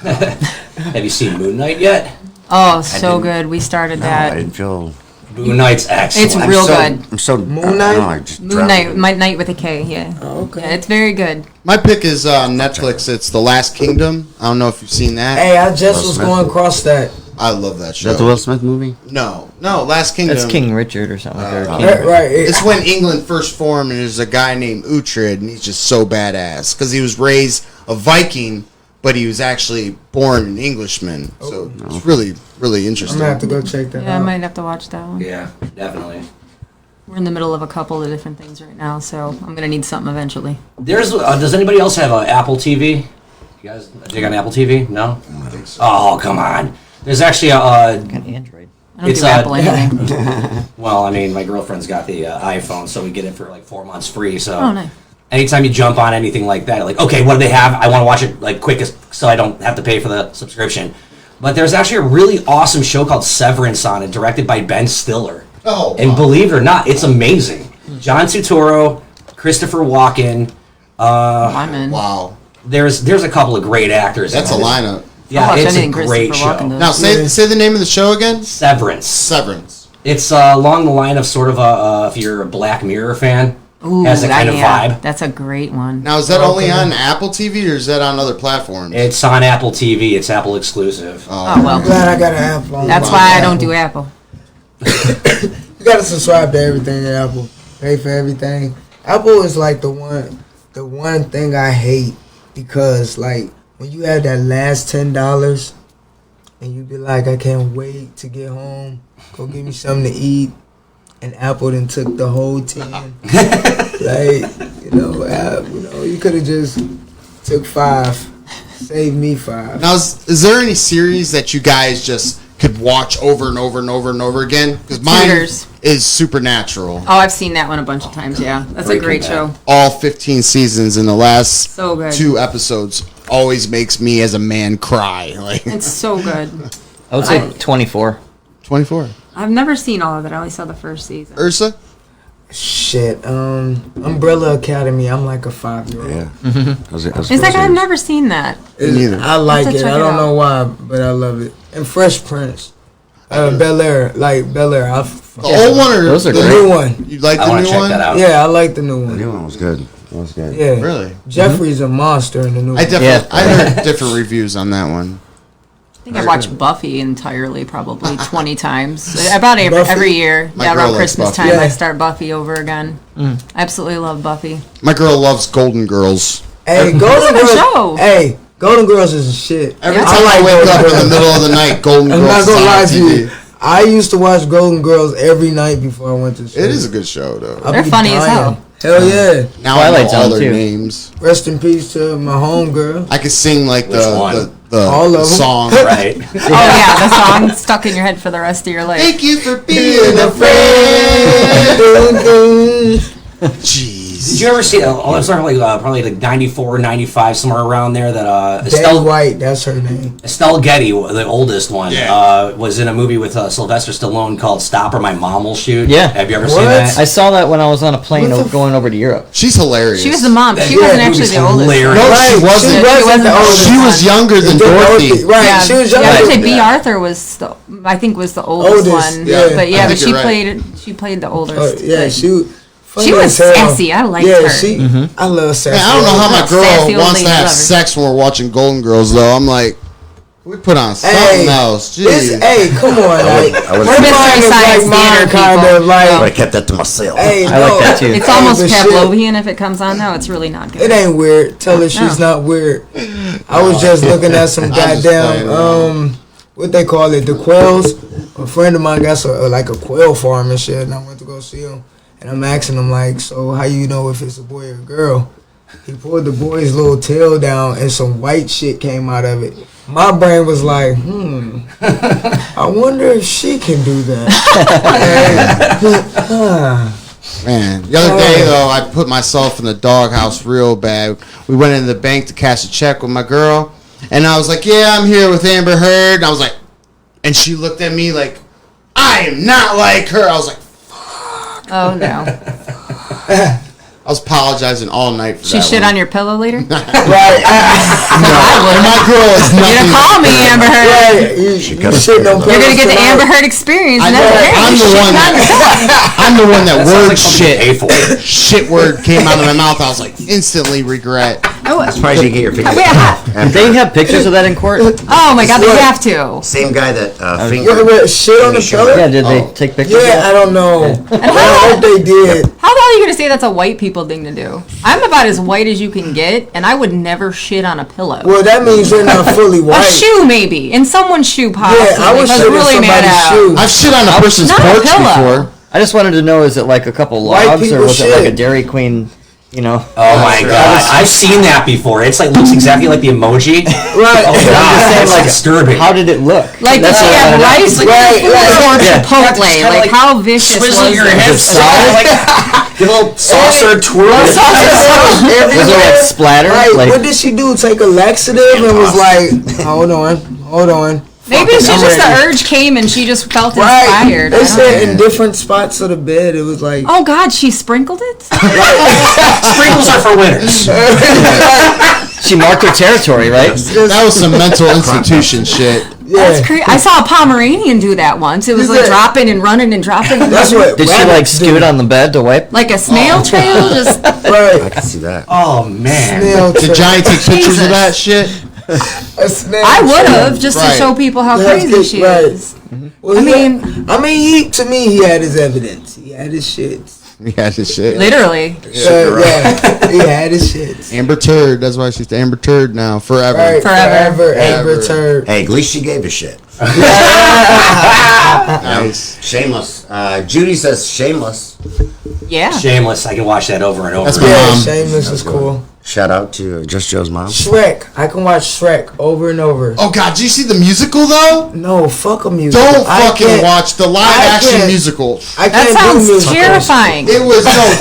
Have you seen Moon Knight yet? Oh, so didn't- good. We started No, I that. didn't feel. Moon Knight's excellent. It's real so, good. I'm so Moon I don't know, Knight? I just Moon dropped Knight, it. my night with a K. Yeah. Oh, okay. Yeah, it's very good. My pick is Netflix. It's The Last Kingdom. I don't know if you've seen that. Hey, I just Will was Smith. going across that. I love that Is show. that the Will Smith movie? No, Last Kingdom. That's King Richard or something. or King, Right. It's when England first formed, and there's a guy named Uhtred, and he's just so badass because he was raised a Viking, but he was actually born an Englishman. So it's really, really I'm interesting. gonna have to go check that Yeah, I out. might have to watch that one. Yeah, definitely. We're in the middle of a couple of different things right now, so I'm gonna need something eventually. There's. Does anybody else have an Apple TV? You guys, do you got an Apple TV? No. I don't think so. Oh, come on. There's actually a. got Android. I don't It's, do Apple anything. Well, I mean, my girlfriend's got the iPhone, so we get it for like 4 months free. So Oh, nice. anytime you jump on anything like that, like, okay, what do they have? I want to watch it like quickest, so I don't have to pay for the subscription. But there's actually a really awesome show called Severance on it, directed by Ben Stiller. Oh, And wow. believe it or not, it's amazing. John Turturro, Christopher Walken. I'm in. Wow, There's a couple of great actors. that's a in it. lineup. Yeah, I'll watch it's a anything great Christopher show. Walken does. Now say the name of the show again. Severance. Severance. It's along the line of sort of if you're a Black Mirror fan, Ooh, has that kind of yeah, vibe. That's a great one. Now is that Okay. only on Apple TV or is that on other platforms? It's on Apple TV. It's Apple exclusive. Oh I'm well, glad I got an Apple. on that's my why I Apple. don't do Apple. You gotta subscribe to everything at Apple. Pay for everything. Apple is like the one thing I hate because like when you have that last $10 and you be like, I can't wait to get home, go get me something to eat, and Apple then took the whole 10. Like, you could have just took 5. Saved me 5. Now is there any series that you guys just could watch over and over and over and over again? Because mine Tutors. is Supernatural. Oh, I've seen that one a bunch of times. Yeah, that's a Breaking great Bad. show. All 15 seasons in the last So good. 2 episodes always makes me as a man cry. Like It's so good. I would say 24. 24. I've never seen all of it. I only saw the first season. Ursa? Shit. Umbrella Academy. I'm like a 5-year-old. Yeah. Is that guy? I've never seen that. Neither. I like Have to it. check I it don't out. know why, but I love it. And Fresh Prince. Bel Air. Like Bel Air. The old one or Those are The great. new one. You like I the want new to check one? that out. Yeah, I like the new The one. new one was good. It was good. Yeah. Really? Jeffrey's a monster in the new I one. definitely Yeah. I heard different reviews on that one. I think I watched Buffy entirely probably 20 times. About every, Buffy? every year. My Yeah, girl around likes Christmas Buffy. time, Yeah. I start Buffy over again. I absolutely love Buffy. My girl loves Golden Girls. Hey, Golden good Girls. show. Hey, Golden Girls is a shit. Every Yeah. time I wake Golden up in Girls. the middle of the night, Golden I'm Girls not is gonna on lie to TV. you. I used to watch Golden Girls every night before I went to sleep. It is a good show, though. I'd They're be funny as dying. hell. Hell yeah. Now Twilight I know all Zone, their too. names. Rest in peace to my homegirl. I could sing like Which one? the All of them. song. Right. Oh, yeah, the song stuck in your head for the rest of your life. Thank you for being a friend. Jeez. Did you ever see? Oh, it's sort of like probably like 94, 95, somewhere around there. That Betty Estelle White, that's her name. Getty, the oldest one, Yeah. was in a movie with Sylvester Stallone called "Stop or My Mom Will Shoot." Yeah. Have you ever What? seen that? I saw that when I was on a plane What the going over to Europe. She's hilarious. She was the mom. She Yeah, wasn't that actually movie's the oldest. hilarious. No, Right, she wasn't. She wasn't the oldest. She was younger than Dorothy. Right, Yeah, she was yeah, I younger. would say B. Arthur was, I think, was the oldest, Oldest, one. yeah. But I yeah, but think you're she played the oldest. Oh, yeah, But she was as hell. sassy. I liked yeah, her. I love sassy. Man, I don't know how my Sassy girl old wants to lady have lover. sex when we're watching Golden Girls, though. I'm like, we put on something Hey, else. This, Jeez. hey, come on, like, I would- her Mystery mind is Science like mine, Theater kind people. of like. But I kept that to myself. Hey, I like that too. It's Hey, almost but shit, Pavlovian if it comes on now. It's really not good. It ain't weird. Tell her she's No. not weird. I was just looking at some I'm just goddamn playing what they call it, the quails. A friend of mine got like a quail farm and shit, and I went to go see him. And I'm asking him like, so how you know if it's a boy or a girl? He pulled the boy's little tail down, and some white shit came out of it. my brain was like, I wonder if she can do that. Man, the other day though, I put myself in the doghouse real bad. We went into the bank to cash a check with my girl, and I was like, "Yeah, I'm here with Amber Heard." And I was like, and she looked at me like, "I am not like her." I was like, Oh no. I was apologizing all night for She that. shit one. on your pillow later? No, and my girl is You're nothing. gonna call me Amber Heard. Right, you shitting on You're gonna get the pillows Amber tonight. Heard experience. I And know, that's great. I'm the Shitting one on that- yourself. I'm the one that That sounds word like something you pay for. shit word came out of my mouth. I was like, instantly regret. I'm surprised you get your picture. Wait, Did they have pictures of that in court? Oh my god, they have to. Same guy that You ever shit on the pillow? Yeah, did they take pictures? of Yeah, that? I don't know. I hope they did. How the hell are you gonna say that's a white people thing to do? I'm about as white as you can get, and I would never shit on a pillow. Well, that means they're not fully A white. shoe, maybe. In someone's shoe, possibly. Yeah, I was because shitting really mad somebody's out. shoe. I've shit on a person's Not a porch pillow. before. I just wanted to know, is it like a couple White logs or people was it like a shit. Dairy Queen, you know? Oh my god, I've seen that before. It's like looks exactly like the emoji. Right. Oh god, saying, it's like, disturbing. How did it look? Like, did That's she what I have wanted to know. rice with Right, food right. or Yeah. Chipotle? Just kinda Like, how vicious was Swizzling your this? hips, like get a little saucer twirl. Was it like splatter? Right, Like, what did she do? Take a laxative and was like, hold on. Maybe it's I'm just the ready. urge came and she just felt Right. inspired. I They don't said know. in different spots of the bed, it was like, Oh God, she sprinkled it. Sprinkles are for winners. she marked her territory, right? That was some mental institution shit. yeah. That's crazy. I saw a Pomeranian do that once. It was Is like it? dropping and running and dropping. And That's running. what Did she like rabbits do. scoot on the bed to wipe? Like a snail trail. Just I Right. can see that. Oh man. Snail Did trail. Johnny take pictures Jesus. of that shit? A snail I would trail. have just to Right. show people how That's crazy good, she right. is. Well, I he mean- to me, he had his evidence. He had his shit. Yeah, this shit. Literally. Yeah, he had his shit. Amber Turd. That's why she's the Amber Turd now, forever. Right, Forever. forever, Amber Turd. Hey, at least she gave a shit. Nice. Shameless. Judy says shameless. Yeah. Shameless. I can watch that over and over. That's my Yeah, mom. Shameless is cool. Shout out to Just Joe's mom. Shrek. I can watch Shrek over and over. Oh God, did you see the musical though? No, fuck a musical. Don't I fucking can't- watch the live I action can't- musical. I That can't sounds do musicals. terrifying. It was so I'm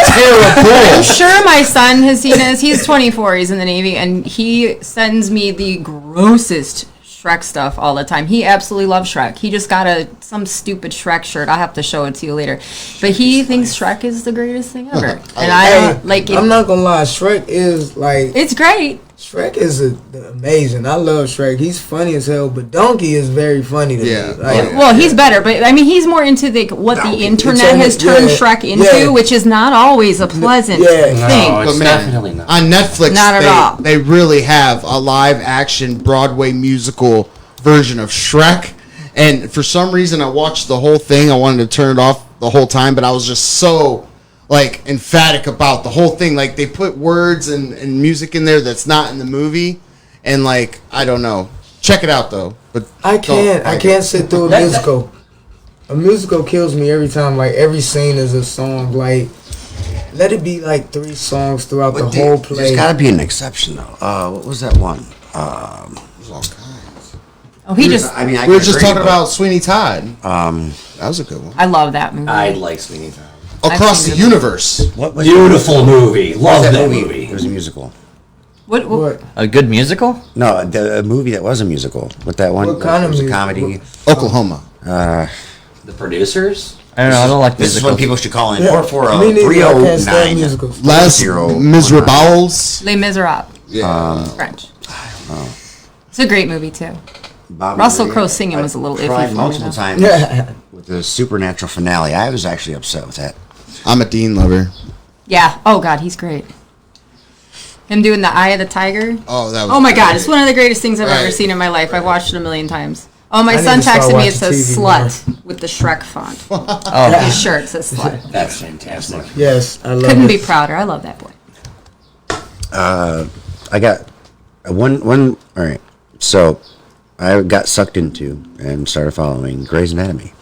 terrible. sure my son has seen this. He's 24. He's in the Navy, and he sends me the grossest Shrek stuff all the time. He absolutely loves Shrek. He just got some stupid Shrek shirt. I'll have to show it to you later. But he thinks Shrek is the greatest thing ever. And I Hey, don't like it. I'm not gonna lie. Shrek is like It's great. Shrek is amazing. I love Shrek. He's funny as hell, but Donkey is very funny to Yeah. me. Like, Well, he's better, but I mean, he's more into what the internet has turned Yeah, Shrek into, yeah. which is not always a pleasant Yeah. thing. No, it's But man, definitely not. On Netflix, Not at all. they really have a live action Broadway musical version of Shrek. And for some reason, I watched the whole thing. I wanted to turn it off the whole time, but I was just so like emphatic about the whole thing. Like they put words and music in there that's not in the movie, and like I don't know. Check it out though. But I don't- can't sit through a musical. A musical kills me every time. Like every scene is a song. Like let it be like 3 songs throughout the whole play. There's got to be an exception though. What was that one? Oh, he just. I mean, I We were can just agree, talking about Sweeney Todd. Um, That was a good one. I love that movie. I like Sweeney Todd. Across the seen it. universe. what was Beautiful movie. What Love was that movie. It was a musical. What? A good musical? No, a movie that was a musical. With that one, What kind it of was a musical? comedy. Oklahoma. The producers. I don't know. I don't like This is musicals. when people should call in Yeah, me neither. I can't stand 440-309. musicals. Les 009. Miserables. Les Miserables. Yeah. French. It's a great movie too. Bob Russell Marie, Crowe singing was a little I iffy cried for me, multiple though. times Yeah. with the supernatural finale. I was actually upset with that. I'm a Dean lover. Yeah. Oh God, he's great. Him doing the Eye of the Tiger. Oh, that was. Oh my God, great. it's one of the greatest things I've ever Right. seen in my life. I've watched it a million times. Oh, my I need son to start texted me. It watching says TV "slut" with the Shrek font. Oh, His shirt says "slut." That's fantastic. Yes, I love Couldn't it. be prouder. I love that boy. I got one. All right, so I got sucked into and started following Grey's Anatomy.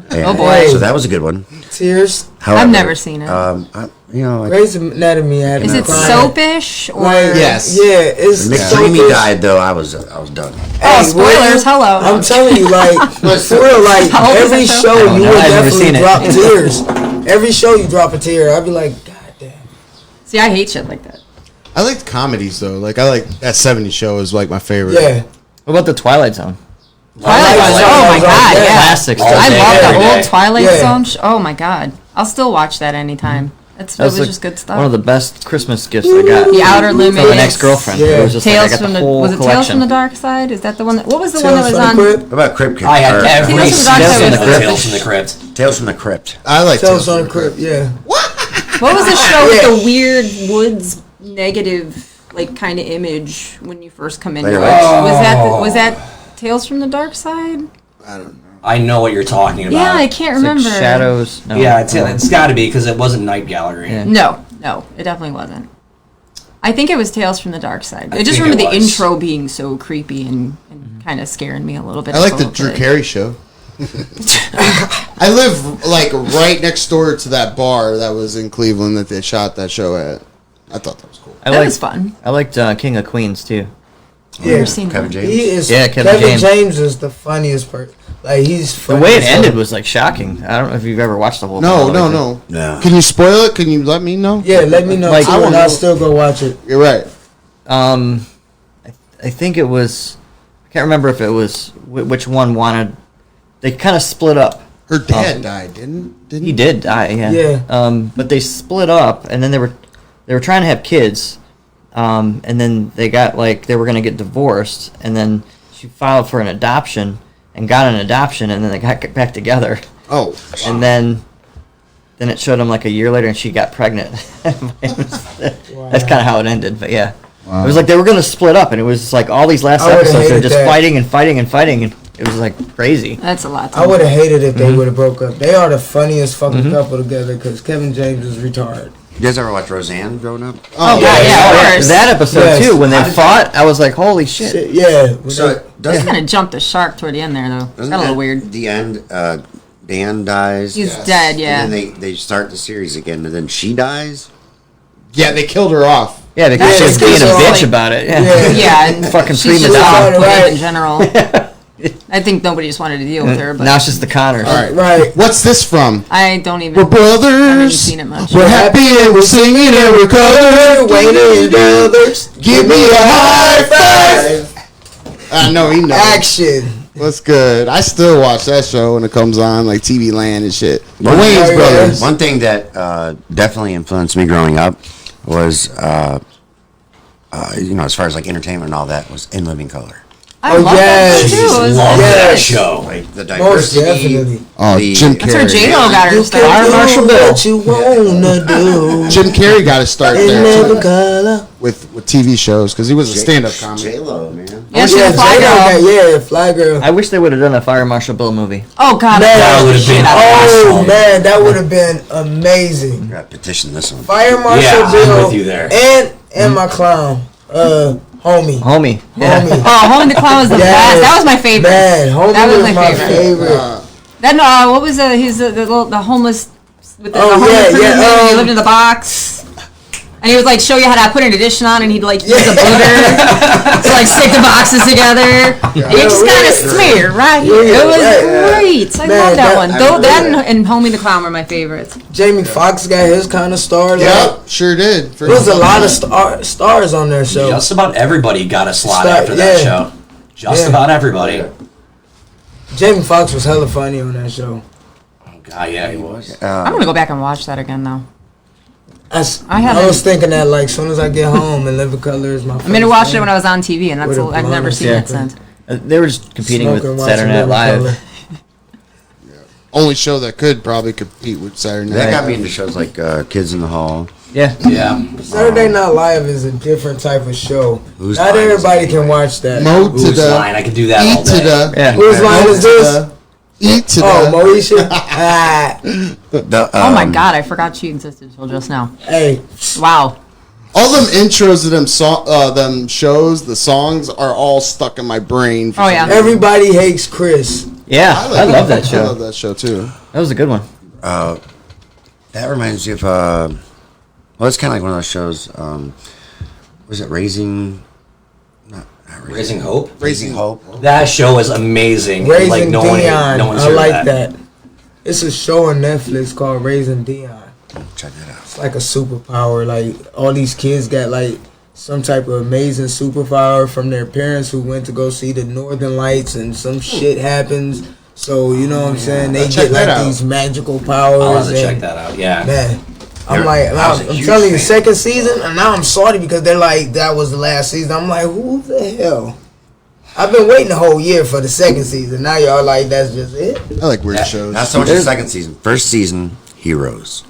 And Oh, boy. So that was a good one. Tears. However, I've never seen it. Grey's Anatomy had Is me it crying. soapish or? Like, Yes. Yeah, it's when McDreamy soapish. died, though, I was done. Oh, Hey, spoilers! well, Hello. I'm telling you, like, for real, like, How old is every that show? show you no, would I've never definitely seen it. drop tears. Every show you drop a tear. I'd be like, God damn. See, I hate shit like that. I liked comedies though. Like I like that '70s show is like my favorite. Yeah. What about the Twilight Zone? Twilight Zone. Zone. Oh my god, Yeah. yeah. Classic stuff. I day, love every the day. old Twilight Yeah. Zone. Oh my god, I'll still watch that anytime. It That was like just good stuff. one of the best Christmas gifts I got. The Outer From Limits. an ex-girlfriend. Yeah. It was just Tales like I got from the the whole was it Tales collection. from the Dark Side? Is that the one? What was the one that was Tales on? from the Crypt. What about Crypt? I had every Tales from the Dark Side single was- Tales from the Crypt. Tales from the Crypt. I like Tales from the Crypt, yeah. What was the show with the weird woods negative like kind of image when you first come into it? Blair Witch. Was that Tales from the Dark Side? I know what you're talking about. Yeah, I can't It's like remember. Shadows. No. Yeah, it's got to be because it wasn't Night Gallery. Yeah. No, it definitely wasn't. I think it was Tales from the Dark Side. I just think remember it the was. intro being so creepy and kind of scaring me a little bit. I as like a the little Drew kid. Carey show. I live like right next door to that bar that was in Cleveland that they shot that show at. I thought that was cool. I That liked, was fun. I liked King of Queens too. I've never seen Kevin that. James. He is. Yeah, Kevin Kevin James is the funniest person. Like, he's The funny way it as hell. ended was like shocking. I don't know if you've ever watched the whole thing. No, all the no, way no. No. Can you spoil it? Can you let me know? Yeah, let me know Like, too, I and wanna I'll know. still go watch it. You're right. through. I think it was. I can't remember if it was which one wanted. They kind of split up. Her dad died, didn't He did die, yeah. Yeah. But they split up, and then they were trying to have kids, and then they got like they were gonna get divorced, and then she filed for an adoption and got an adoption, and then they got back together, Oh, and then it showed them like a year later, and she got pregnant. That's kind of how it ended, but yeah. It was like they were gonna split up, and it was like all these last I would've episodes they're hated just that. fighting and fighting and fighting, and it was like crazy. That's a lot. To I would have hated if Mm-hmm. they would have broke up. They are the funniest fucking couple together because Kevin James is retarded. You guys ever watch Roseanne growing up? Oh, God, yeah, of course. That episode Yes. too, when they How did fought, I was like, holy shit. Shit, yeah. when So they- doesn't kind of jumped the shark toward the end there, though. It's doesn't got a little at weird. The end. Dan dies. He's dead, yeah. And then they start the series again, and then she dies. yeah, they killed her off. Yeah, because she was That's being a just bitch like- about it. Yeah. Yeah. Yeah, and Fucking she's prima just donna. awkward Right. in general. I think nobody just wanted to deal with her, but Now it's just the Connors. All right. Right. What's this from? I don't even. We're I haven't brothers. seen it much. We're happy and we're singing and we're colored. Wayne brothers. Give me a high five. I know he knows. Action. What's good? I still watch that show when it comes on, like TV Land and shit. The One- Wayne's Oh, brothers. One thing that definitely influenced me growing up was, as far as like entertainment and all that, was In Living Color. I Oh, love yes. that too. It was Love good. that show. Like the Most diversity. definitely. Oh, the- Jim That's where Carrey. J Lo got her You start. can do Marshall Bill. what you wanna do. Jim Carrey got to start In there living too, color. with TV shows because he was a stand-up comic. J-Lo, man. Yeah, she's Yeah, a fly J-Lo, girl. yeah, Fly Girl. I wish they would have done a Fire Marshal Bill movie. Oh God, Man, That would have been Oh awesome. man, that would have been amazing. I gotta petition this one. Fire Marshal Yeah, I'm Bill with you there. and my clown, homie. Homie. Yeah. Homie. Oh, Homie the Clown was the Yes. best. That was my favorite. Man, homie That was was my my favorite. favorite. That what was he's the homeless with the Oh, homeless yeah, person yeah, and he um, lived in the box. And he would like show you how to put an addition on, and he'd like use a booger to like stick the boxes together. And you just Yeah, kind of right. smear right here. Yeah, It was right. great. I Man, love that that- one. I Though love that that. and Homie the Clown were my favorites. Jamie Foxx got his kind of stars. Yep, sure did. There was a lot of stars on their show. Just about everybody got a slot Start- after that yeah. show. Just Yeah. about everybody. Jamie Foxx was hella funny on that show. Oh, God, yeah, he was. I'm gonna go back and watch that again though. I haven't- was thinking that like soon as I get home and Living Color is my. I mean, I watched it when I was on TV, and that's With a I've never blonde seen it smoker. since. They were just competing with Smoking, Saturday Night watching Living Live. Color. Only show that could probably compete with Saturday Night. That got me into shows like Kids in the Hall. Yeah. Yeah. Saturday Night Live is a different type of show. Whose Not line is everybody it can anyway? watch that. Mo to Whose the line? I could do that all E to day. the Yeah. Whose line Mo is to this? the E to Oh, the. Moesha. Ah, Oh my God, I forgot she existed until just now. hey, Wow. All them intros of them shows, the songs are all stuck in my brain. for Oh, some yeah. reason. everybody hates Chris. Yeah. I love that I show. love that show too. That was a good one. That reminds me of, well, it's kind of like one of those shows, was it Raising, not Raising Hope. Raising Hope. That show is amazing. Raising like no one, Dion. no one's I heard of like that. It's a show on Netflix called Raising Dion. Check that out. It's like a superpower. Like all these kids got like some type of amazing superpower from their parents who went to go see the Northern Lights, and some shit happens. So you know what I'm saying? They Check get like that out. these magical powers. I'll have to check and that out. Yeah. man, I'm You're- like, I was a I'm huge telling you, fan. second season, and now I'm salty because they're like, that was the last season. I'm like, who the hell? I've been waiting the whole year for the second season. Now y'all like, that's just it. I like weird shows. Not so much the second season. First season, Heroes.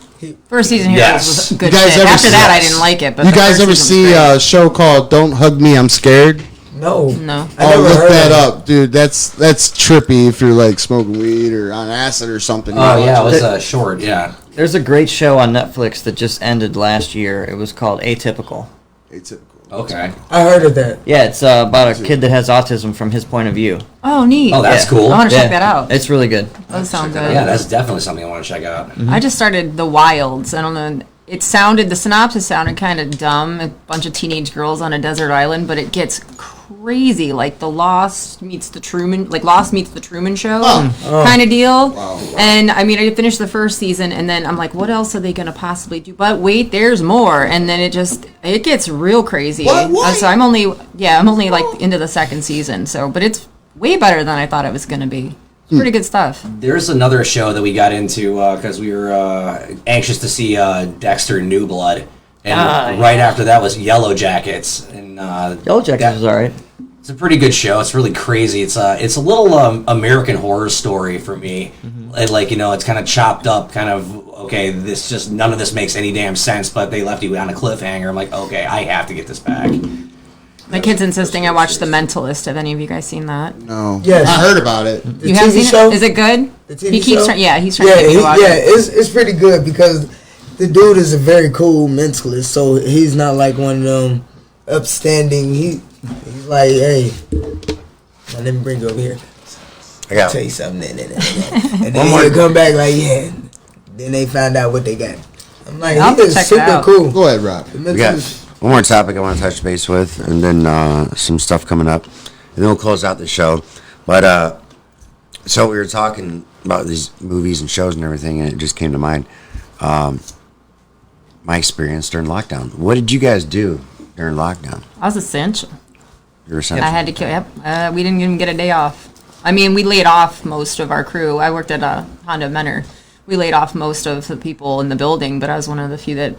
First season here Yes. was good You guys shit. ever After see- that, I didn't like it. But You the guys first ever season was see great. a show called "Don't Hug Me, I'm Scared"? No. No. I never look heard that of it. up, dude. That's trippy if you're like smoking weed or on acid or something. You Oh watch yeah, it was it. short. Yeah. There's a great show on Netflix that just ended last year. It was called Atypical. Atypical. Okay. I heard of that. Yeah, it's about a kid that has autism from his point of view. Oh, neat. Oh, that's Yeah. cool. I want to Yeah. check that out. It's really good. That sounds good. Yeah, that's definitely something I want to check out. I just started The Wilds. I don't know. The synopsis sounded kind of dumb. A bunch of teenage girls on a desert island, but it gets crazy. Like the Lost meets the Truman, like Lost meets the Truman Show kind of deal. And I mean, I finished the first season, and then I'm like, what else are they going to possibly do? But wait, there's more. And then it gets real crazy. So I'm only like into the second season. So, but it's way better than I thought it was going to be. It's pretty good stuff. There's another show that we got into because we were anxious to see Dexter New Blood, and right after that was Yellow Jackets. And Yellow Jackets was alright. it's a pretty good show. It's really crazy. It's a little American Horror Story for me. And, like, you know, it's kind of chopped up. Kind of okay. This just none of this makes any damn sense. But they left you on a cliffhanger. I'm like, okay, I have to get this back. My kid's insisting I watch The Mentalist. Have any of you guys seen that? No. Yes. I heard about it. The You have TV seen show? it? Is it good? The TV He keeps show? trying. Yeah, he's trying to get me to watch it. It's pretty good because the dude is a very cool mentalist. So he's not like one of them upstanding. He's like, hey, now let me bring you over here. I got Tell you something. And then he'll come back like, yeah. Then they find out what they got. I'm like, I'll he is check it super out. cool. Go ahead, Rob. The We got mentalist. one more topic I want to touch base with, and then some stuff coming up, and then we'll close out the show. But so we were talking about these movies and shows and everything, and it just came to mind. My experience during lockdown. What did you guys do during lockdown? I was essential. You were essential. I had to kill. Yep. We didn't even get a day off. I mean, we laid off most of our crew. I worked at Honda Menor. We laid off most of the people in the building, but I was one of the few that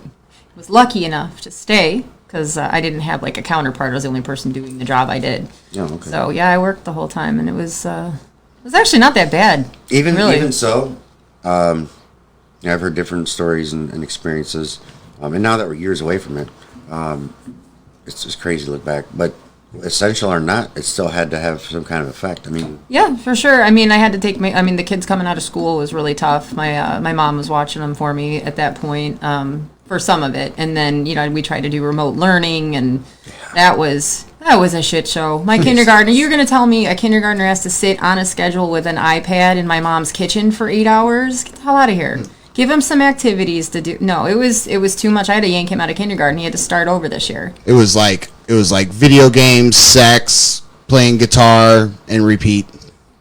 was lucky enough to stay because I didn't have like a counterpart. I was the only person doing the job I did. Oh, okay. So yeah, I worked the whole time, and it was actually not that bad. Even so, yeah, I've heard different stories and experiences, and now that we're years away from it, it's just crazy to look back. But essential or not, it still had to have some kind of effect. I mean, Yeah, for sure. I mean, I had to take the kids coming out of school was really tough. My mom was watching them for me at that point, for some of it. And then, we tried to do remote learning, and that was a shit show. My kindergartner, you're going to tell me a kindergartner has to sit on a schedule with an iPad in my mom's kitchen for 8 hours? Get the hell out of here. Give him some activities to do. No, it was too much. I had to yank him out of kindergarten. He had to start over this year. It was like video games, sex, playing guitar, and repeat.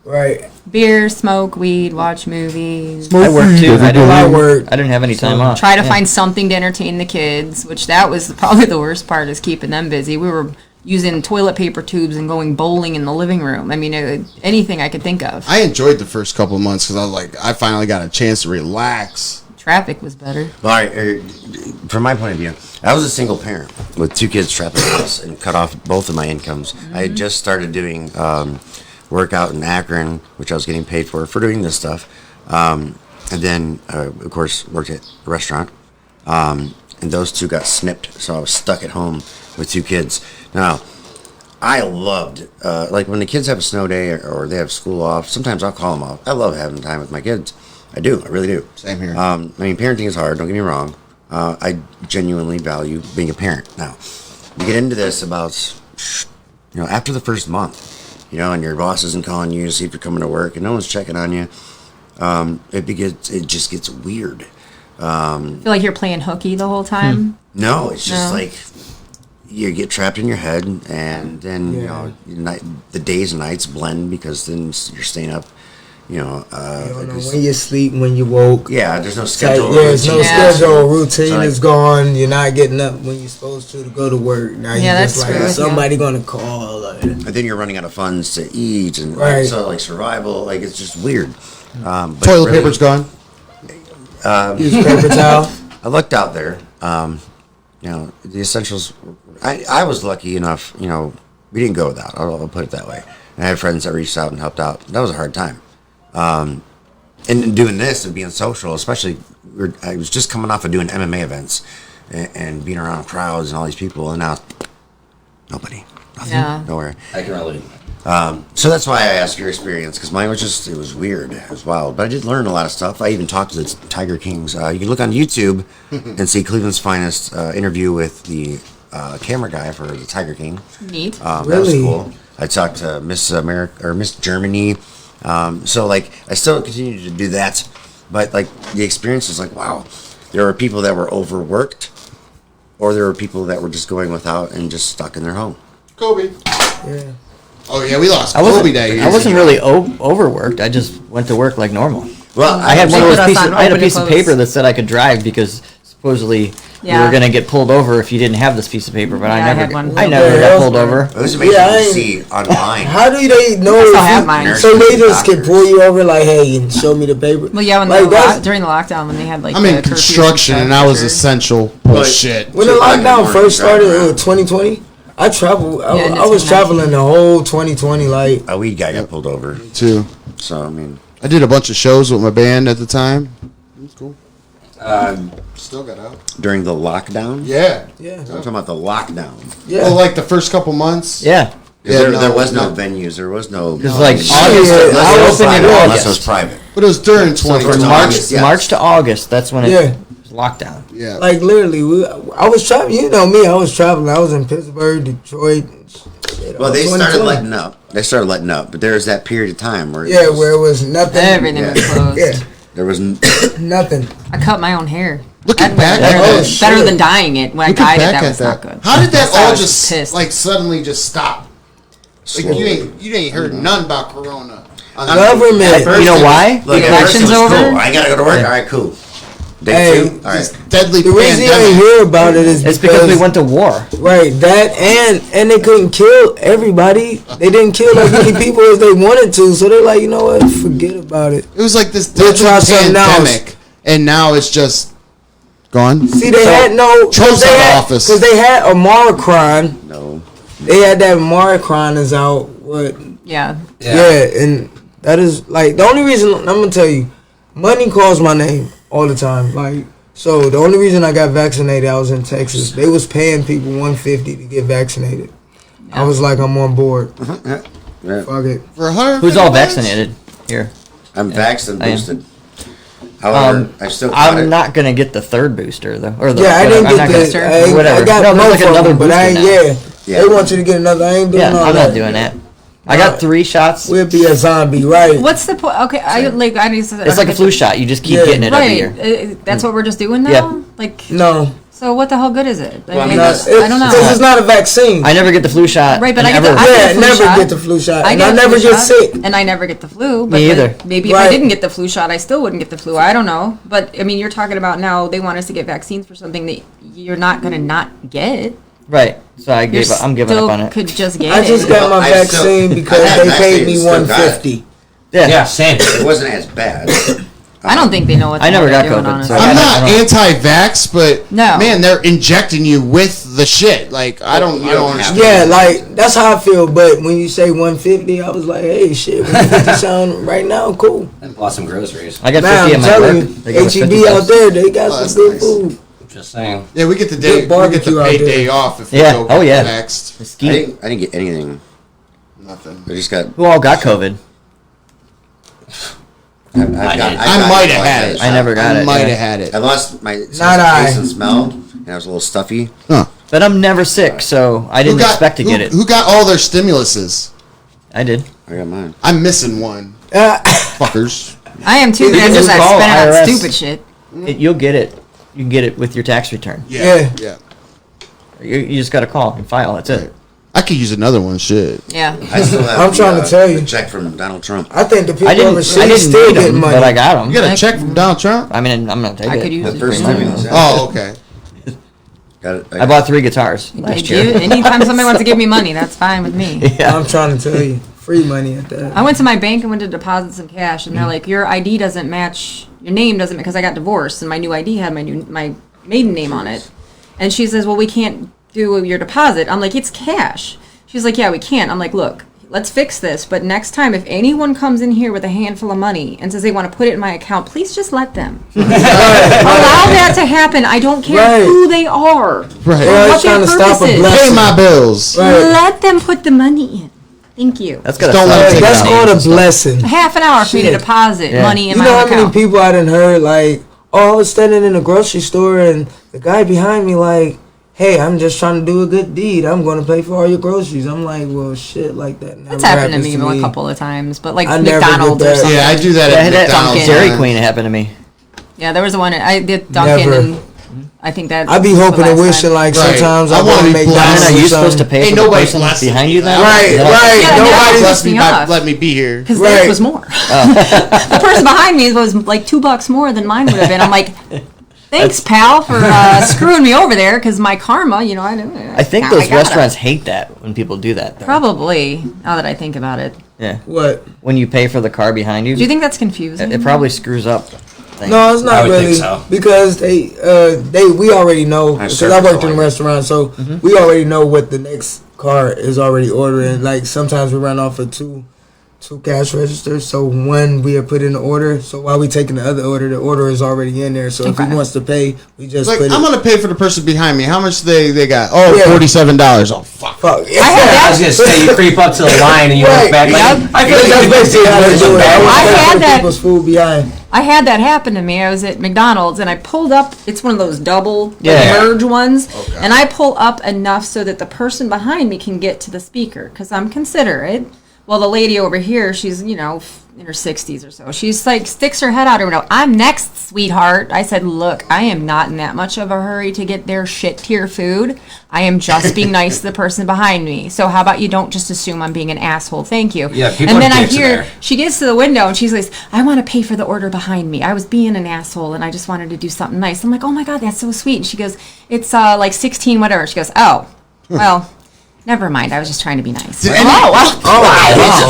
Right. Beer, smoke, weed, watch movies. I worked too. I work. didn't have any time off. Try to find something to entertain the kids, which that was probably the worst part, is keeping them busy. We were using toilet paper tubes and going bowling in the living room. I mean, anything I could think of. I enjoyed the first couple of months because I was like, I finally got a chance to relax. Traffic was better. all right, from my point of view, I was a single parent with 2 kids trapped in the house and cut off both of my incomes. I had just started doing work out in Akron, which I was getting paid for doing this stuff. And then, of course, worked at a restaurant. And those 2 got snipped, so I was stuck at home with 2 kids. Now, I loved, like when the kids have a snow day or they have school off, sometimes I'll call them off. I love having time with my kids. I do. I really do. Same here. I mean, parenting is hard. Don't get me wrong. I genuinely value being a parent. Now, you get into this about, after the first month, and your boss isn't calling you to see if you're coming to work, and no one's checking on you. It just gets weird. I feel like you're playing hooky the whole time. No, it's just No. like you get trapped in your head, and then you know the days and nights blend because then you're staying up. You know, You don't know when you sleep, when you woke. yeah. There's no It's like, schedule. yeah, there's no routine. schedule. Routine So, like- is gone. You're not getting up when you're supposed to go to work. Now Yeah, you're that's just like, true, yeah. somebody gonna call. Like, And then you're running out of funds to eat, and Right. so like survival, like it's just weird. But Toilet really, paper's gone. use paper towel. I looked out there. You know, the essentials. I was lucky enough. You know, we didn't go without. I'll put it that way. And I had friends that reached out and helped out. That was a hard time. And doing this and being social, especially, I was just coming off of doing MMA events and being around crowds and all these people, and now nobody, nothing, Yeah. nowhere. I can relate. So that's why I asked your experience, because mine was just, it was weird. It was wild. But I did learn a lot of stuff. I even talked to the Tiger Kings. You can look on YouTube and see Cleveland's Finest interview with the camera guy for the Tiger King. Neat. That was Really? cool. I talked to Miss America or Miss Germany. So like I still continue to do that, but like the experience is like, wow, there were people that were overworked, or there were people that were just going without and just stuck in their home. Kobe. Yeah. Oh yeah, we lost I wasn't, Kobe that year. I wasn't really overworked. I just went to work like normal. Well, I had one of They those put us pieces. on I had a open piece of close. paper that said I could drive because supposedly you Yeah. were gonna get pulled over if you didn't have this piece of paper. But Yeah, I I had never, one. I never Yeah, got pulled man. over. It was amazing Yeah, I to ain't- see online. How do they know? I still if have you- mine. So they just can Doctors. pull you over like, hey, show me the paper. Well, yeah, when like the during the lockdown, when they had like I'm the in curfews construction stuff, and I for was sure. essential. But- Bullshit. when the 2 o'clock in the lockdown morning, first started driving in 2020, I traveled. Yeah, and I it's was nice. traveling the whole 2020. Like, A weed guy got pulled over. Too. So I mean, I did a bunch of shows with my band at the time. It was cool. um, Still got out. during the lockdown. Yeah. yeah, I'm talking about the lockdown. yeah. Well, like the first couple months. Yeah, Yeah, there, no, there was no no. venues. There was no. because like Unless August, Yeah, it was I opened in private, unless it was August. private. But it was during So 2020. for March, August, yes. March to August. That's when it Yeah. was lockdown. Yeah. Like literally, I was traveling. You know me, I was traveling. I was in Pittsburgh, Detroit. Shit, Well, all they started 2020. letting up. They started letting up, but there's that period of time where Yeah, where it was nothing. Everything was closed. Yeah, there was nothing. I cut my own hair. Looking That back was at better, that, shit. better than dyeing it. When I looking dyed it, back that at was not good. How did that I all was just pissed. like suddenly just stop? Like you ain't heard none about Corona. On the- Government. At first You know it was why? Look, The at first it election's was over? Cool. I gotta go to work. All right, cool. Day Hey, 2. All this right. deadly The reason you pandemic. ain't hear about it is It's because we went to war. right that and they couldn't kill everybody. They didn't kill as many people as they wanted to. So they're like, you know what? Forget about it. It was like this We'll deadly try something else. pandemic, and now it's just gone. See, they had no Trump's they out of had, office. because they had Omicron. No. They had that Omicron is out. What? Yeah. Yeah, and that is like the only reason I'm gonna tell you, money calls my name all the time. Like, so the only reason I got vaccinated, I was in Texas. They was paying people $150 to get vaccinated. I was like, I'm on board. Yeah. Fuck it. For 100. Who's all vaccinated here? I'm vaxxed and I am. boosted. However, I still caught it. I'm not gonna get the third booster though, or the Yeah, I whatever. didn't I'm get not the. gonna- I, ain't- whatever. I got No, there's both like of another them, but I booster ain't. now. Yeah, they want you to get another. I ain't doing Yeah, all I'm that. not doing that. I got 3 shots. We'll be a zombie, right? What's the point? Okay, I need to. It's like a flu shot. You just keep Yeah. getting it every Right. year. That's what we're just doing now. Yeah. Like, No, so what the hell good is it? Well, I I, mean, mean, that's- I don't know. Because it's not a vaccine. I never get the flu shot. Right, but I and get the. ever- I get Yeah, the flu never shot. get the flu shot. I And get I a never flu get shot, sick. and I never get the flu. But Me either. like, maybe if Right. I didn't get the flu shot, I still wouldn't get the flu. I don't know. But I mean, you're talking about now they want us to get vaccines for something that you're not going to not get. Right. So I You gave up. I'm giving up on it. Could just get I just it. got my I still- vaccine because I had they paid vaccine, me still got it. $150. Yeah. Yeah, same. It wasn't as bad. I don't think they know what I never they're got doing, COVID, honestly. so I'm I not don't know. anti-vax, but No. man, they're injecting you with the shit. Like I don't understand. Yeah, like that's how I feel. But when you say 150, I was like, hey, shit, 150 sound right now cool. And bought some groceries. I got Man, 50 I'm in my telling work. you, They give us HEB 50 out bucks. there, they got Oh, that's some good nice. food. Just saying. Yeah, we get the Good day. We get the barbecue out paid there. day off if Yeah. we go Oh, yeah. vaxxed. The I ski. didn't get anything. Nothing. I just got. Who all got COVID? I might have had it. I never got I it. might yeah. have had it. I lost my sense Not of I. taste and smell, and I was a little stuffy. Huh. But I'm never sick, so I didn't expect to get it. Who got all their stimuluses? I did. I got mine. I'm missing one. Uh, Fuckers. I am too, but I'm You just just call spending on IRS. stupid shit. You'll get it. You can get it with your tax return. Yeah. You just got to call and file. That's it. I could use another one. Shit. Yeah. I still have I'm trying to tell you. the check from Donald Trump. I think the people I over didn't shit still need getting them, money. but I got them. You got a check from Donald Trump? I mean, I'm gonna take I it. could use The it. first right time now. he was Oh, okay. got it. I bought 3 guitars last Give- year. Anytime somebody wants to give me money, that's fine with me. I'm trying to tell you, free money at that. I went to my bank and went to deposit some cash, and they're like, "Your ID doesn't match. Your name doesn't," because I got divorced, and my new ID had my maiden name on it. And she says, "Well, we can't do your deposit." I'm like, "It's cash." She's like, "Yeah, we can't." I'm like, "Look, let's fix this. But next time, if anyone comes in here with a handful of money and says they want to put it in my account, please just let them. Allow that to happen. I don't care Right. who they are. Right. They're What always their trying to stop purpose a is. blessing. Pay my bills. Right. Let them put the money in. Thank you. That's got Don't let Hey, Take that's it out. called a blessing. Half an hour for me to Shit. deposit Yeah. money in You my know how account. many people I done heard like, oh, I was standing in a grocery store and the guy behind me like, hey, I'm just trying to do a good deed. I'm going to pay for all your groceries. I'm like, well, shit like that never That's happened to happens me a couple of times, but like I never McDonald's did or that. something. Yeah, I do that Yeah, at that McDonald's. Dairy man. Queen happened to me. Yeah, there was the one I did Dunkin', Never. and I think that I be was the hoping and last wishing time. like Right. sometimes I I wanna want to be make blessed. And dollars. are you or supposed to something. pay Ain't for the nobody person blessed behind me. you now? Right, Is that- right. Yeah, Nobody nobody Bless me me by off. let me be here. Because Right. theirs was more. The person behind me was like $2 more than mine would have been. I'm like, thanks, pal, for screwing me over there. Because my karma, you know, I think now those got it. restaurants hate that when people do that. Though. Probably. Now that I think about it, Yeah. What? When you pay for the car behind you, do you think that's confusing? it probably screws up. Things. No, it's I not would really think so. because we already know because I worked in a like it. restaurant, so we already know what the next car is already ordering. Like sometimes we run off of two cash registers, so when we have put in the order, so while we taking the other order, the order is already in there. So if Okay. he wants to pay, we just Like, put it. I'm gonna pay for the person behind me. How much they got? Oh, Yeah. $47. Oh, fuck. Fuck. I had I was gonna say you creep up to the line and you Right. look back. Like, Yep. I feel like That's you basically how they do it. I had put that- people's food behind. I had that happen to me. I was at McDonald's and I pulled up. It's one of those double Yeah. merge ones, and I pull up enough so that the person behind me can get to the speaker because I'm considerate. Well, the lady over here, she's in her 60s or so. She's like sticks her head out her window. "I'm next, sweetheart." I said, "Look, I am not in that much of a hurry to get their shit tier food. I am just being nice to the person behind me. So how about you don't just assume I'm being an asshole? Thank you." Yeah, people and are then I dicks in hear there. she gets to the window and she's like, "I want to pay for the order behind me. I was being an asshole and I just wanted to do something nice." I'm like, "Oh my God, that's so sweet." And she goes, "It's like 16 whatever." She goes, "Oh, well, never mind. I was just trying to be nice." Did Oh, any- well, okay.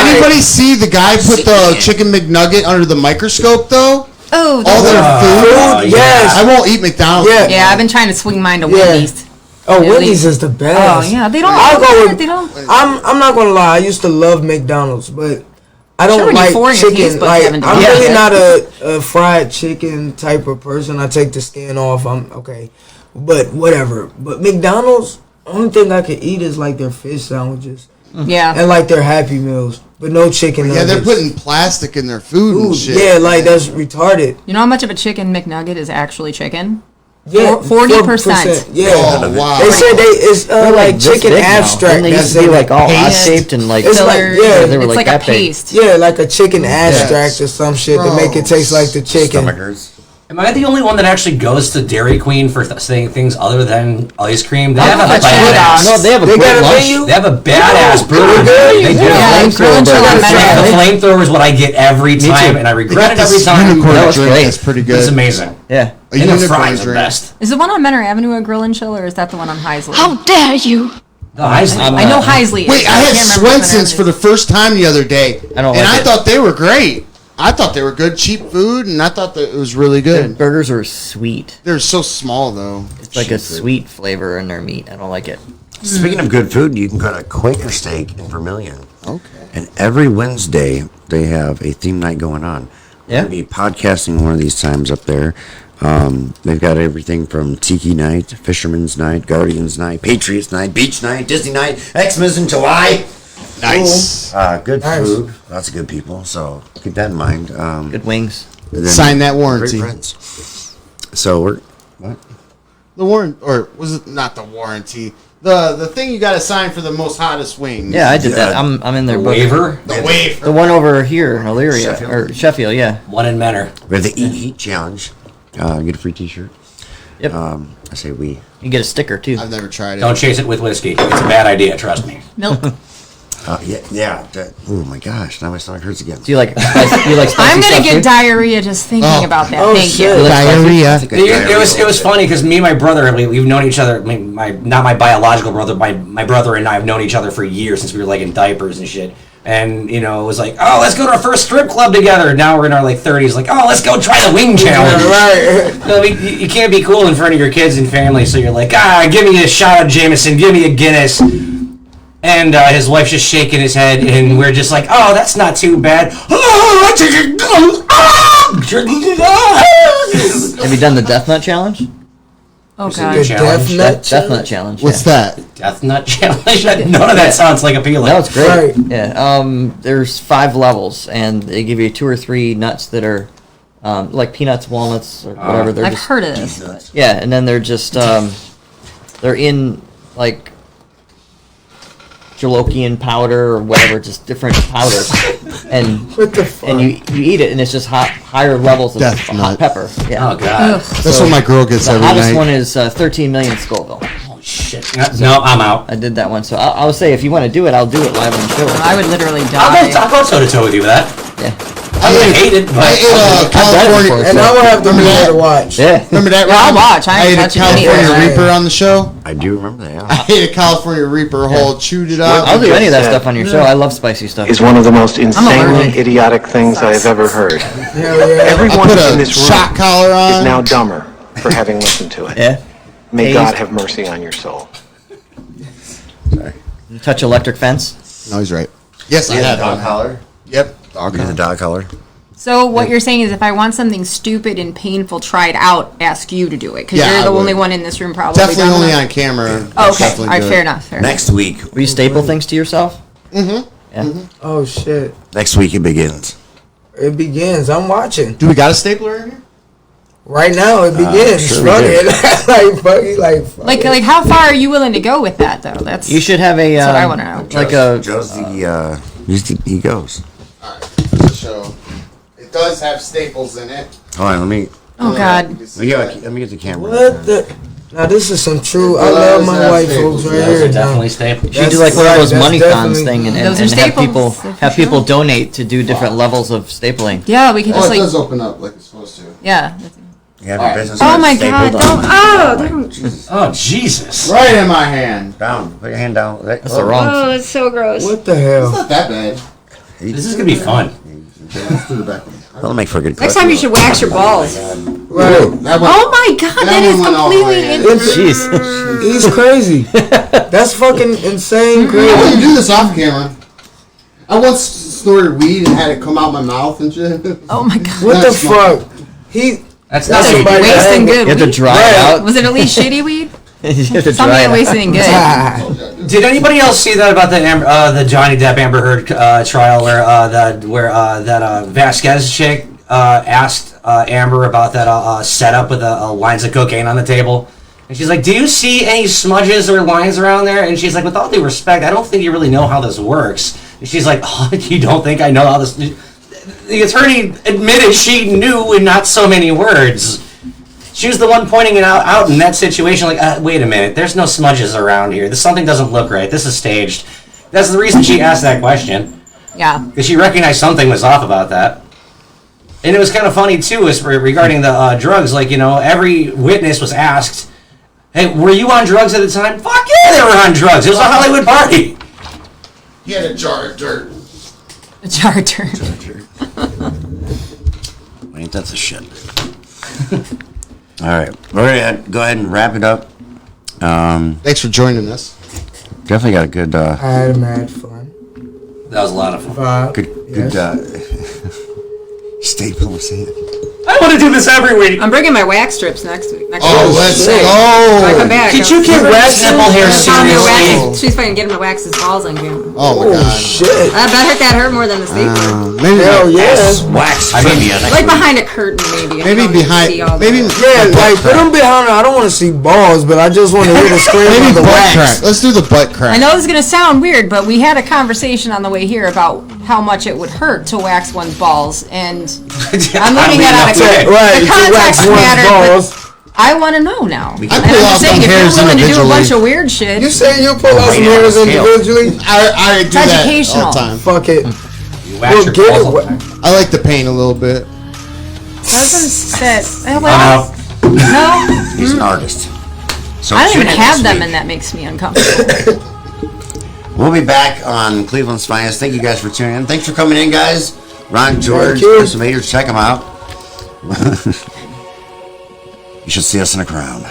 Did anybody see the guy put the chicken McNugget under the microscope though? Oh, All their food. yes. I won't eat McDonald's. Yeah. yeah, I've been trying to swing mine to Yeah. Wendy's. Oh, At Wendy's least- is the best. Oh yeah, they don't. I'll go with. They don't. I'm not gonna lie. I used to love McDonald's, but I Sure, don't when you're like foreign, your taste chicken. buds Like haven't I'm developed really yet. not a fried chicken type of person. I take the skin off. I'm okay, but whatever. But McDonald's, only thing I could eat is like their fish sandwiches Yeah. and like their Happy Meals, but no chicken. Yeah, they're nuggets. putting plastic in their food and Ooh, shit. yeah, like that's retarded. You know how much of a chicken McNugget is actually chicken? Yeah, 40%. Yeah. Oh, wow. They said it's like this chicken big now. abstract. Didn't they used that's to be in like it. all paste. odd-shaped and like It's like- Filler, yeah, they were it's like like a that big. paste. Yeah, like a chicken abstract or some shit to make it taste like the chicken. Stomach hurts. Am I the only one that actually goes to Dairy Queen for saying things other than ice cream? They have a that's badass. No, they have a They great got a lunch. menu? They have a badass burger. good? They do. Yeah, Flamethrower grill and chill burger. on The Monday. flamethrower is what I get every too. time, and I regret it every This time. unicorn That was drink great. is pretty It's good. amazing. Yeah. A And the unicorn fries are the drink. best. Is the one on Menor Avenue a grill and chill, or is that the one on Heisley? dare you? No, I I know Heisley. Wait, I had Swenson's for the first time the other day, I don't and like I it. thought they were great. I thought they were good, cheap food, and I thought that it was really Their good. burgers are sweet. They're so small though. It's like a sweet flavor in their meat. I don't like it. Speaking of good food, you can go to Quaker Steak in Vermilion. Okay. And every Wednesday, they have a theme night going on. Yeah. We're going to be podcasting one of these times up there. They've got everything from Tiki Night, Fisherman's Night, Guardians Night, Patriots Night, Beach Night, Disney Night, Xmas in July. Nice. Good Nice. food. Lots of good people. So keep that in mind. Good wings. And then Sign that great warranty. friends. So we're... What? The warrant, or was it not the warranty? The thing you got to sign for the most hottest wings. Yeah, I did that. I'm in their book. Waiver. The waiver. The one over here in Elyria or Sheffield. Yeah. One in Menor. We have the Eat Heat Challenge. You get a free T-shirt. Yep. I say we. You get a sticker too. I've never tried it. Don't chase it with whiskey. It's a bad idea. Trust me. Milk. Yeah. Oh my gosh! Now my stomach hurts again. Do you like spicy I'm gonna stuff get too? diarrhea just thinking about that. Oh, Thank shit. you. Diarrhea. It was funny because me and my brother, we've known each other. I mean, not my biological brother, my brother and I have known each other for years since we were like in diapers and shit. And it was like, oh, let's go to our first strip club together. Now we're in our like 30s, like, oh, let's go try the wing challenge. Right. No, you can't be cool in front of your kids and family, so you're like, give me a shot of Jameson, give me a Guinness. And his wife's just shaking his head, and we're just like, oh, that's not too bad. Have you done the Death Nut Challenge? Oh The god. The challenge. Death Nut Death Nut Challenge. What's yeah. that? Death Nut Challenge? None of that sounds like appealing. No, it's great. Right. Yeah. There's 5 levels, and they give you 2 or 3 nuts that are like peanuts, walnuts, or whatever. They're I've just, heard of this. Yeah, and then they're just they're in like jalokian powder or whatever, just different powders, and What the fuck? and you eat it, and it's just higher levels of Death hot nut. pepper. Yeah. Oh, God. That's what my girl gets The every hottest night. one is 13 million Scoville. Holy shit. No, I'm out. I did that one, so I would say if you want to do it, I'll do it live on the show. I would literally I'll die. go toe to toe with you with that. Yeah. I hate it, but I ate I've done it California. before, And so- I will have to be Remember there that? to watch. Yeah. Remember that? Yeah, I'll Ron? watch. I ain't ate a touching California anything. Reaper on the show. I do remember that. I ate a California Reaper whole, chewed it up. I'll do any of that stuff on your show. I love spicy stuff. Is one of the most insanely allergic. idiotic things I have ever heard. Hell yeah. Everyone Put in a this room shot collar is on. now dumber for having listened to it. Yeah. May Hazed. God have mercy on your soul. You touch electric fence. No, he's right. Yes, I Yeah, had dog one. collar. Yep. Dog Get the collar. dog collar. So what you're saying is if I want something stupid and painful tried out, ask you to do it because Yeah, you're I the would. only one in this room probably. Definitely done only that. on camera. Oh, okay. Definitely All right, do fair it. enough. Fair Next week. Will you staple things to yourself? Oh shit. Next week it begins. It begins. I'm watching. Do we got a stapler in here? Right now it begins. sure we Fuck do. it. fuck it. Like how far are you willing to go with that though? That's You should have a That's what I wanna know. like a Joe's he goes. All right. Let's show. It does have staples in it. Hold on, let me oh god. let me get the camera. What the? Now this is some true. I love my white folks right those here. are definitely now. staple. you should do like one of those That's money cons definitely- thing and Those are have people staples, have for people sure. donate to do different levels of stapling. Yeah, we can Oh, just it like does open up like it's supposed to. yeah. You have your business Oh card my stapled god! on. Don't Oh, Jesus. Right in my hand. Down. Put your hand down. That's the wrong. Oh, it's so gross. What the hell? It's not that bad. This is going to be fun. Let's do the back one. That'll make for a good Next clip. time you should wax your balls. Right. That one. Oh my god, That that is one went all the completely way in. Jeez. He's crazy. That's fucking insane I crazy. wouldn't do this off camera. I once snorted weed and had it come out my mouth and shit. Oh my god. What the That's not- fuck? He. That's That's not somebody Wasting that good You have to weed? dry it out. Was it at least shitty weed? You have to Something dry it that out. wasting good. Did anybody else see that about the Johnny Depp Amber Heard trial where that Vasquez chick asked Amber about that setup with lines of cocaine on the table? And she's like, "Do you see any smudges or lines around there?" And she's like, "With all due respect, I don't think you really know how this works." And she's like, "Oh, you don't think I know how this?" The attorney admitted she knew in not so many words. She was the one pointing it out in that situation, like, wait a minute, there's no smudges around here. Something doesn't look right. This is staged. That's the reason she asked that question, Yeah. because she recognized something was off about that. And it was kind of funny, too, regarding the drugs. Like, every witness was asked, hey, were you on drugs at the time? Fuck yeah, they were on drugs. It was a Hollywood party. He had a jar of dirt. A jar of dirt. Ain't that the shit? All right, we're gonna go ahead and wrap it up. Thanks for joining us. Definitely got a good, I had mad fun. That was a lot of fun. Vibe. good. Yes. Staple of sand. I want to do this every week. I'm bringing my wax strips next week. Oh, let's When I go. come back. Did you get wax nipple hair seriously? She's fucking getting my wax his balls on camera. Oh my god. Shit. I bet that hurt more than the stapler. Maybe. Hell yeah. Wax I mean, trivia. next Like week. behind a curtain, maybe. I Maybe don't need to behind. see all Maybe. that. Yeah, like put them behind. I don't want to see balls, but I just want to hear the scream Maybe of the butt wax. crack. Let's do the butt crack. I know this is gonna sound weird, but we had a conversation on the way here about how much it would hurt to wax one's balls, and I'm looking at it. Right, The to wax context one's mattered, balls. but I want to know now. I And pull I'm off just saying, some if hairs you're willing to do a individually. bunch of weird shit, You saying you pull out some Right now, hairs scale. individually? I do that all educational. the time. Fuck it. You wax We'll your get balls it. all the time. I like the pain a little bit. doesn't sit. Oh, Well, no, He's an artist. So I don't tune even in have this them, week. and that makes me uncomfortable. We'll be back on Cleveland's Finest. Thank you guys for tuning in. Thanks for coming in, guys. Ron, George, you. Chris Majors, check them out. You should see us in a crown.